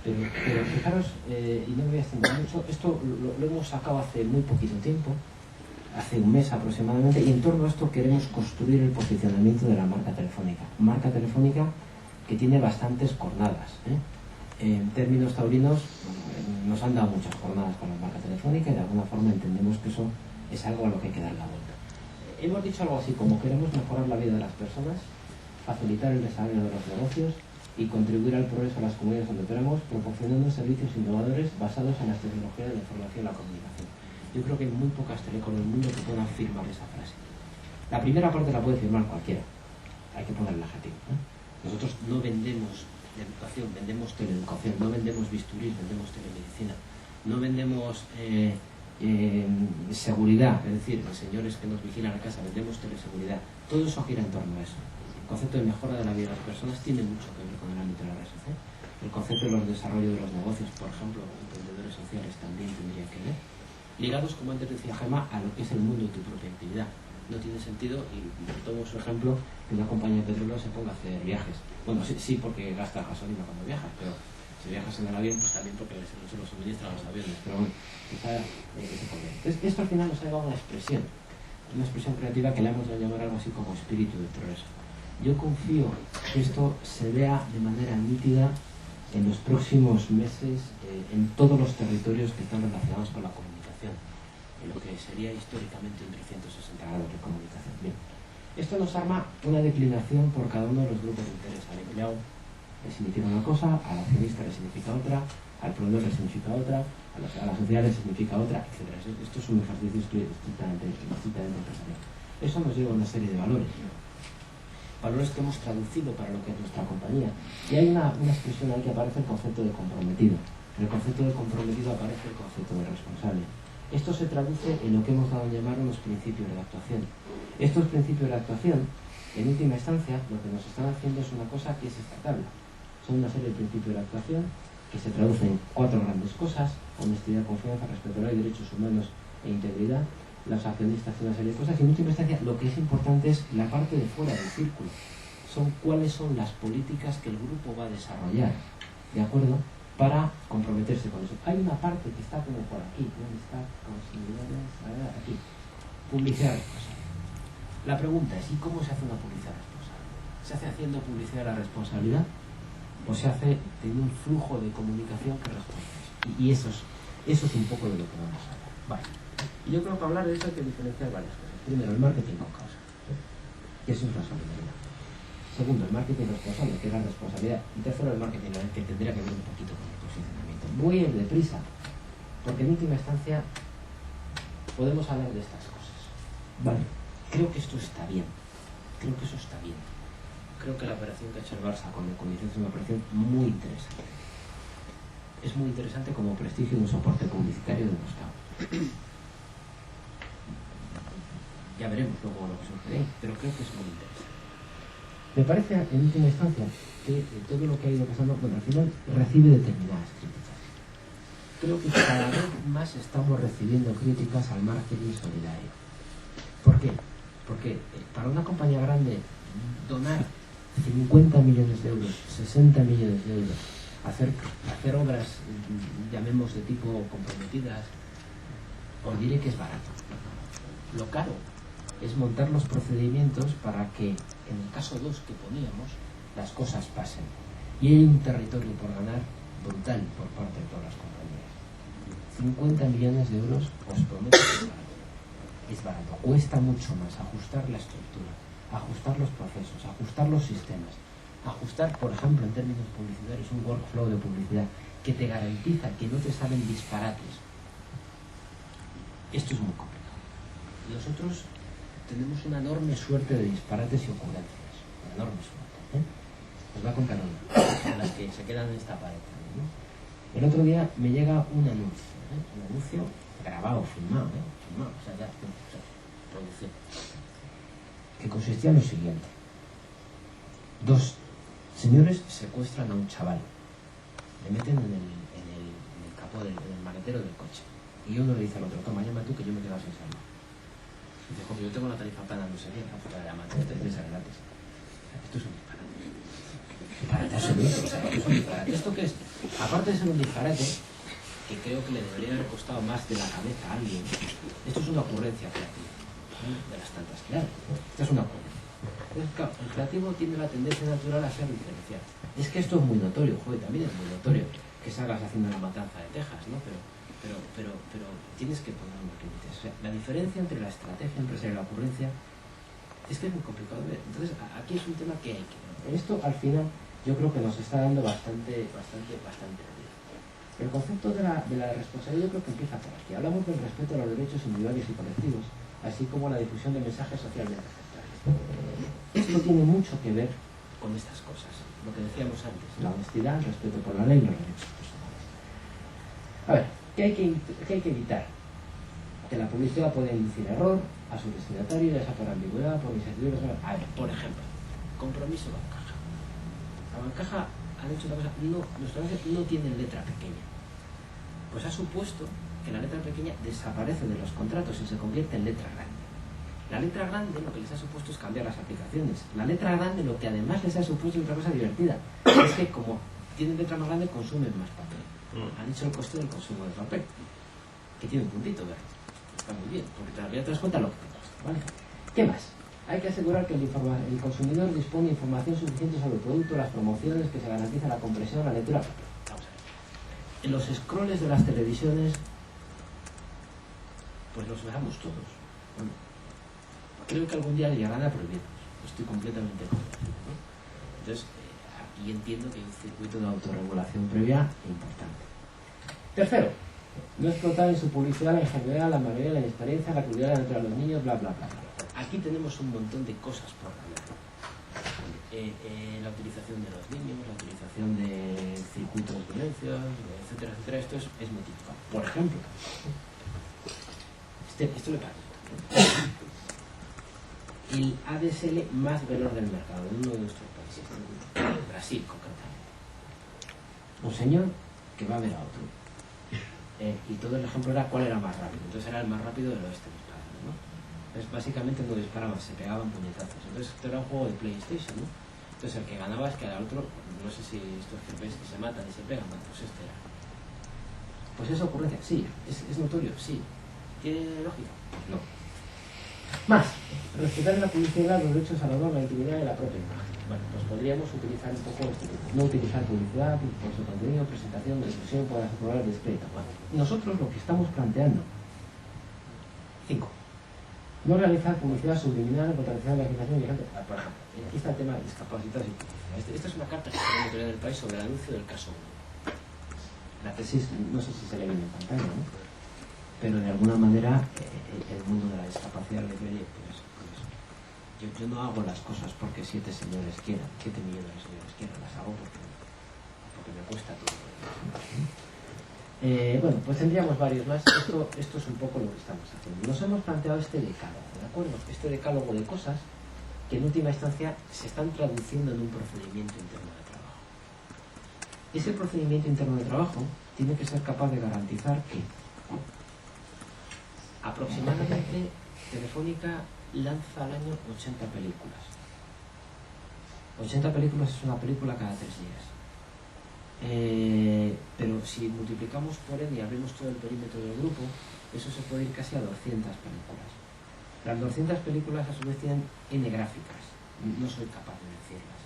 Pero fijaros, y no me voy a extender mucho, esto lo hemos sacado hace muy poquito tiempo, hace un mes aproximadamente, y en torno a esto queremos construir el posicionamiento de la marca telefónica. Marca telefónica que tiene bastantes jornadas, ¿eh? En términos taurinos, nos han dado muchas jornadas con la marca telefónica y de alguna forma entendemos que eso es algo a lo que hay que dar la vuelta. Hemos dicho algo así como queremos mejorar la vida de las personas, facilitar el desarrollo de los negocios y contribuir al progreso de las comunidades donde operamos, proporcionando servicios innovadores basados en las tecnologías de la información y la comunicación. Yo creo que hay muy pocas telecom del mundo que puedan firmar esa frase. La primera parte la puede firmar cualquiera, hay que poner el adjetivo, ¿no? Nosotros no vendemos educación, vendemos teleeducación, no vendemos bisturís, vendemos telemedicina, no vendemos seguridad, es decir, los señores que nos vigilan la casa, vendemos teleseguridad. Todo eso gira en torno a eso. El concepto de mejora de la vida de las personas tiene mucho que ver con el ámbito de la RSC. El concepto de los desarrollos de los negocios, por ejemplo, emprendedores sociales también tendría que ver, ligados, como antes decía Gemma, a lo que es el mundo de tu propia actividad. No tiene sentido, y tomo su ejemplo, que una compañía de petróleo se ponga a hacer viajes. Bueno, sí porque gasta gasolina cuando viajas, pero si viajas en el avión, pues también porque se lo suministran los aviones. Pero bueno, quizá se podría. Entonces, esto al final nos ha llevado a una expresión creativa que le hemos de llamar algo así como espíritu de progreso. Yo confío que esto se vea de manera nítida en los próximos meses en todos los territorios que están relacionados con la comunicación, en lo que sería históricamente un 360 grados de comunicación. Bien, esto nos arma una declinación por cada uno de los grupos de interés. Al empleado le significa una cosa, al accionista le significa otra, al proveedor le significa otra, a la sociedad le significa otra, etc. Esto es un ejercicio estrictamente empresarial. Eso nos lleva a una serie de valores. Valores que hemos traducido para lo que es nuestra compañía. Y hay una expresión ahí que aparece el concepto de comprometido. En el concepto de comprometido aparece el concepto de responsable. Esto se traduce en lo que hemos dado a llamar unos principios de la actuación. Estos principios de la actuación, en última instancia, lo que nos están haciendo es una cosa que es esta tabla. Son una serie de principios de la actuación que se traducen en 4 grandes cosas: honestidad, confianza, respeto a la ley, derechos humanos e integridad. Los accionistas, una serie de cosas, y en última instancia lo que es importante es la parte de fuera del círculo. Son cuáles son las políticas que el grupo va a desarrollar, ¿de acuerdo?, para comprometerse con eso. Hay una parte que está como por aquí, ¿dónde está? Aquí. Publicidad responsable. La pregunta es, ¿y cómo se hace una publicidad responsable? ¿Se hace haciendo publicidad de la responsabilidad? ¿O se hace teniendo un flujo de comunicación que responde a eso? Y eso es un poco de lo que vamos a hablar. Vale. Y yo creo que hablar de eso hay que diferenciar varias cosas. Primero, el marketing con causa. Y eso es la solidaridad. Segundo, el marketing responsable, que es la responsabilidad. Y tercero, el marketing, que tendría que ver un poquito con el posicionamiento. Voy a ir deprisa, porque en última instancia podemos hablar de estas cosas. Vale, creo que esto está bien. Creo que eso está bien. Creo que la operación que ha hecho el Barça con Economicet es una operación muy interesante. Es muy interesante como prestigio de un soporte publicitario demostrado. Ya veremos luego lo que sucede, pero creo que es muy interesante. Me parece, en última instancia, que todo lo que ha ido pasando, bueno, al final recibe determinadas críticas. Creo que cada vez más estamos recibiendo críticas al marketing solidario. ¿Por qué? Porque para una compañía grande donar 50 millones de euros, 60 millones de euros, hacer obras, llamemos de tipo comprometidas, os diré que es barato. Lo caro es montar los procedimientos para que, en el caso 2 que poníamos, las cosas pasen. Y hay un territorio por ganar brutal por parte de todas las compañías. 50 millones de euros, os prometo que es barato. Es barato. Cuesta mucho más ajustar la estructura, ajustar los procesos, ajustar los sistemas, ajustar, por ejemplo, en términos publicitarios, un workflow de publicidad que te garantiza que no te salen disparates. Esto es muy complicado. Nosotros tenemos una enorme suerte de disparates y ocurrencias. Una enorme suerte. Os voy a contar una, las que se quedan en esta pared, ¿no? El otro día me llega un anuncio. Un anuncio grabado, filmado, o sea, ya, producción. Que consistía en lo siguiente. 2 señores secuestran a un chaval. Le meten en el capó del maletero del coche. Y uno le dice al otro, toma, llama tú que yo me he quedado sin salud. Y dice, joder, yo tengo la tarifa plana, no sé qué, la puta de la madre, 3 meses gratis. Esto es un disparate. Disparate absoluto, o sea, esto es un disparate. ¿Esto qué es? Aparte de ser un disparate, que creo que le debería haber costado más de la cabeza a alguien, esto es una ocurrencia creativa, ¿no? De las tantas que hay. Esta es una ocurrencia. Entonces, claro, el creativo tiene la tendencia natural a ser diferencial. Es que esto es muy notorio, joder, también es muy notorio que salgas haciendo la matanza de Texas, ¿no? Pero tienes que poner unos límites. O sea, la diferencia entre la estrategia empresarial y la ocurrencia es que es muy complicado de ver. Entonces, aquí es un tema que hay que ver. Esto, al final, yo creo que nos está dando bastante ruido. El concepto de la responsabilidad yo creo que empieza por aquí. Hablamos del respeto a los derechos individuales y colectivos, así como la difusión de mensajes socialmente aceptables. Esto tiene mucho que ver con estas cosas, lo que decíamos antes, la honestidad, el respeto por la ley y los derechos personales. A ver, ¿qué hay que evitar? Que la publicidad pueda inducir error a su destinatario, ya sea por ambigüedad, por incertidumbre. A ver, por ejemplo, compromiso Bancaja. La Bancaja han hecho una cosa, nuestra no tiene letra pequeña. Pues ha supuesto que la letra pequeña desaparece de los contratos y se convierte en letra grande. La letra grande lo que les ha supuesto es cambiar las aplicaciones. La letra grande lo que además les ha supuesto es otra cosa divertida. Es que como tienen letra más grande consumen más papel. Han hecho el coste del consumo de papel, que tiene un puntito verde. Está muy bien, porque todavía te das cuenta lo que te cuesta, ¿vale? ¿Qué más? Hay que asegurar que el consumidor dispone de información suficiente sobre el producto, las promociones, que se garantiza la compresión, la lectura. Vamos a ver. En los scrolls de las televisiones, pues los veamos todos. Bueno, creo que algún día llegarán a prohibirnos. Estoy completamente convencido, ¿no? Entonces, aquí entiendo que hay un circuito de autorregulación previa importante. Tercero, no explotar en su publicidad la ingenuidad, la mayoría, la inexperiencia, la crueldad entre los niños, bla, bla, bla, bla. Aquí tenemos un montón de cosas por hablar. La utilización de los niños, la utilización de circuitos de violencia, etcétera, etcétera. Esto es muy típico. Por ejemplo, esto le pasa. El ADSL más veloz del mercado de uno de nuestros países, Brasil concretamente. Un señor que va a ver a otro. Y todo el ejemplo era cuál era más rápido. Entonces era el más rápido del oeste disparando, ¿no? Entonces básicamente no disparaban, se pegaban puñetazos. Entonces esto era un juego de PlayStation, ¿no? Entonces el que ganaba es que al otro, no sé si estos GPs que se matan y se pegan, bueno, pues este era. Pues esa ocurrencia, sí, es notorio, sí. ¿Tiene lógica? Pues no. Más, respetar en la publicidad los derechos al honor, la intimidad y la propia imagen. Bueno, pues podríamos utilizar un poco esto. No utilizar publicidad por su contenido, presentación, difusión, para asegurar el descrédito. Bueno, nosotros lo que estamos planteando. 5. No realizar publicidad subliminal en contradicción de la legislación vigente. Por ejemplo, aquí está el tema de discapacitados y publicidad. Esta es una carta que se ha en el país sobre el anuncio del caso 1. La tesis, no sé si se le viene en pantalla, ¿no? Pero de alguna manera el mundo de la discapacidad le ve, pues yo no hago las cosas porque 7 señores quieran, 7 millones de señores quieran, las hago porque me cuesta todo. Bueno, pues tendríamos varios más. Esto es un poco lo que estamos haciendo. Nos hemos planteado este decálogo, ¿de acuerdo? Este decálogo de cosas que en última instancia se están traduciendo en un procedimiento interno de trabajo. Ese procedimiento interno de trabajo tiene que ser capaz de garantizar que aproximadamente Telefónica lanza al año 80 películas. 80 películas es una película cada 3 días. Pero si multiplicamos por n y abrimos todo el perímetro del grupo, eso se puede ir casi a 200 películas. Las 200 películas a su vez tienen n gráficas. No soy capaz de decirlas.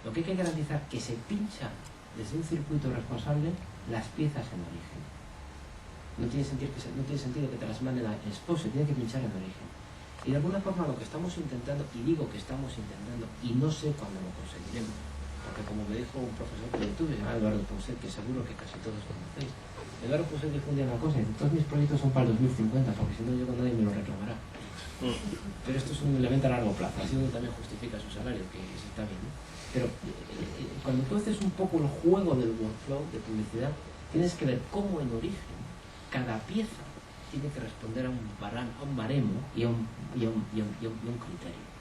Lo que hay que garantizar es que se pinchan desde un circuito responsable las piezas en origen. No tiene sentido que te las manden a Expo, se tiene que pinchar en origen. Y de alguna forma lo que estamos intentando, y digo que estamos intentando, y no sé cuándo lo conseguiremos, porque como me dijo un profesor que yo tuve, Eduardo Ponset, que seguro que casi todos conocéis, Eduardo Ponset difundía una cosa, y dice, todos mis proyectos son para el 2050, porque si no llego nadie me lo reclamará. Pero esto es un elemento a largo plazo, así donde también justifica su salario, que está bien, ¿no? Pero cuando tú haces un poco el juego del workflow de publicidad, tienes que ver cómo en origen cada pieza tiene que responder a un baremo y a un criterio.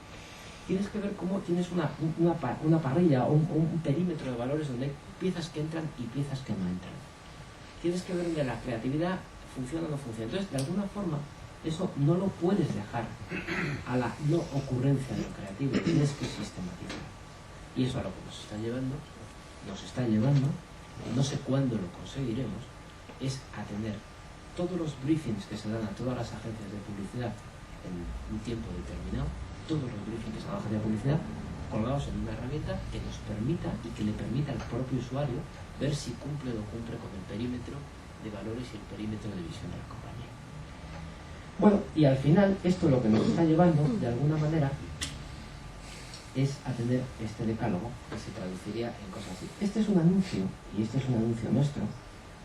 Tienes que ver cómo tienes una parrilla o un perímetro de valores donde hay piezas que entran y piezas que no entran. Tienes que ver donde la creatividad funciona o no funciona. Entonces, de alguna forma, eso no lo puedes dejar a la no ocurrencia de lo creativo, tienes que sistematizar. Y eso a lo que nos está llevando, y no sé cuándo lo conseguiremos, es atender todos los briefings que se dan a todas las agencias de publicidad en un tiempo determinado, todos los briefings que se dan a las agencias de publicidad, colgados en una herramienta que nos permita y que le permita al propio usuario ver si cumple o no cumple con el perímetro de valores y el perímetro de visión de la compañía. Bueno, y al final esto lo que nos está llevando, de alguna manera, es atender este decálogo que se traduciría en cosas así. Este es un anuncio, y este es un anuncio nuestro,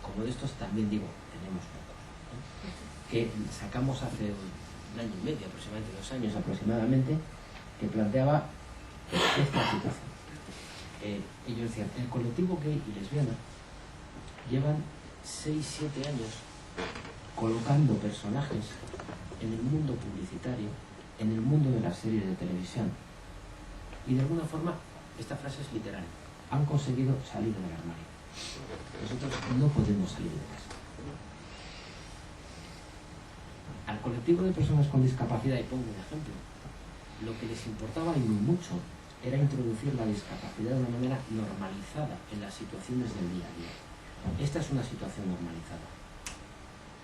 como de estos también digo, tenemos pocos, ¿no? Que sacamos hace un año y medio, aproximadamente 2 años aproximadamente, que planteaba esta situación. Ellos decían, el colectivo gay y lesbiana llevan 6-7 años colocando personajes en el mundo publicitario, en el mundo de las series de televisión, y de alguna forma, esta frase es literal, han conseguido salir del armario. Nosotros no podemos salir de casa. Al colectivo de personas con discapacidad, y pongo un ejemplo, lo que les importaba y muy mucho era introducir la discapacidad de una manera normalizada en las situaciones del día a día. Esta es una situación normalizada.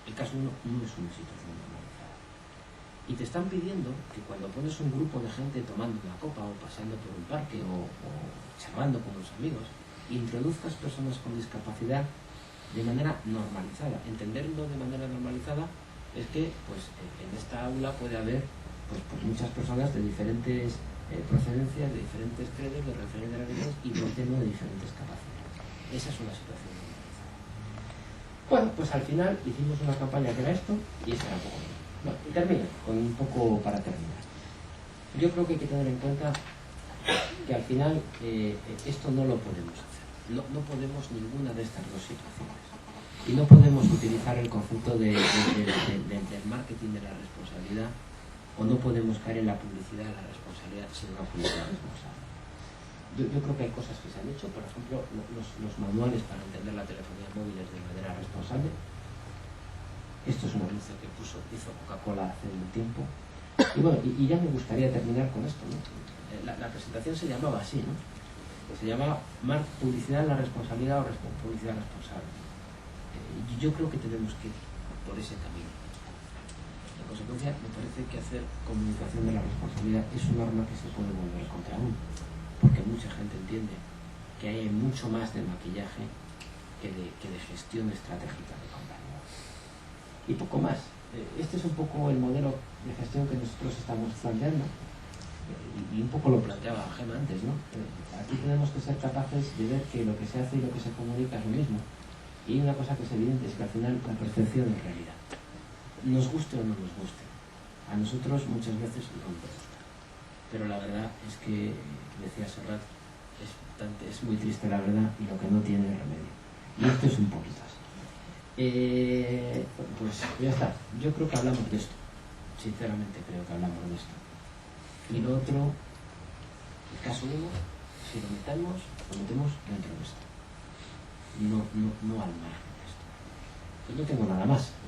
El caso 1 no es una situación normalizada. Y te están pidiendo que cuando pones un grupo de gente tomando una copa o paseando por un parque o charlando con los amigos, introduzcas personas con discapacidad de manera normalizada. Entenderlo de manera normalizada es que pues, en esta aula puede haber pues muchas personas de diferentes procedencias, de diferentes credos, de diferentes religiones y por tema de diferentes capacidades. Esa es una situación normalizada. Bueno, pues al final hicimos una campaña que era esto y esta era un poco. Bueno, y termino con un poco para terminar. Yo creo que hay que tener en cuenta que al final esto no lo podemos hacer. No podemos ninguna de estas dos situaciones. Y no podemos utilizar el concepto del marketing de la responsabilidad, o no podemos caer en la publicidad de la responsabilidad sin una publicidad responsable. Yo creo que hay cosas que se han hecho, por ejemplo, los manuales para entender la telefonía móvil de manera responsable. Esto es un anuncio que hizo Coca-Cola hace un tiempo. Y bueno, y ya me gustaría terminar con esto, ¿no? La presentación se llamaba así, ¿no? Se llama publicidad en la responsabilidad o publicidad responsable. Yo creo que tenemos que ir por ese camino. En consecuencia, me parece que hacer comunicación de la responsabilidad es un arma que se puede volver contra uno, porque mucha gente entiende que hay mucho más de maquillaje que de gestión estratégica de compañía. Y poco más. Este es un poco el modelo de gestión que nosotros estamos planteando, y un poco lo planteaba Gemma antes, ¿no? Aquí tenemos que ser capaces de ver que lo que se hace y lo que se comunica es lo mismo. Y una cosa que es evidente es que al final la percepción es realidad. Nos guste o no nos guste. A nosotros muchas veces no nos gusta. Pero la verdad es que, decía Serrat, es muy triste la verdad y lo que no tiene remedio. Y esto es un poquito así. Pues ya está. Yo creo que hablamos de esto. Sinceramente creo que hablamos de esto. Y lo otro, el caso 1, si lo metemos dentro de esto. No al margen de esto. Pues no tengo nada más.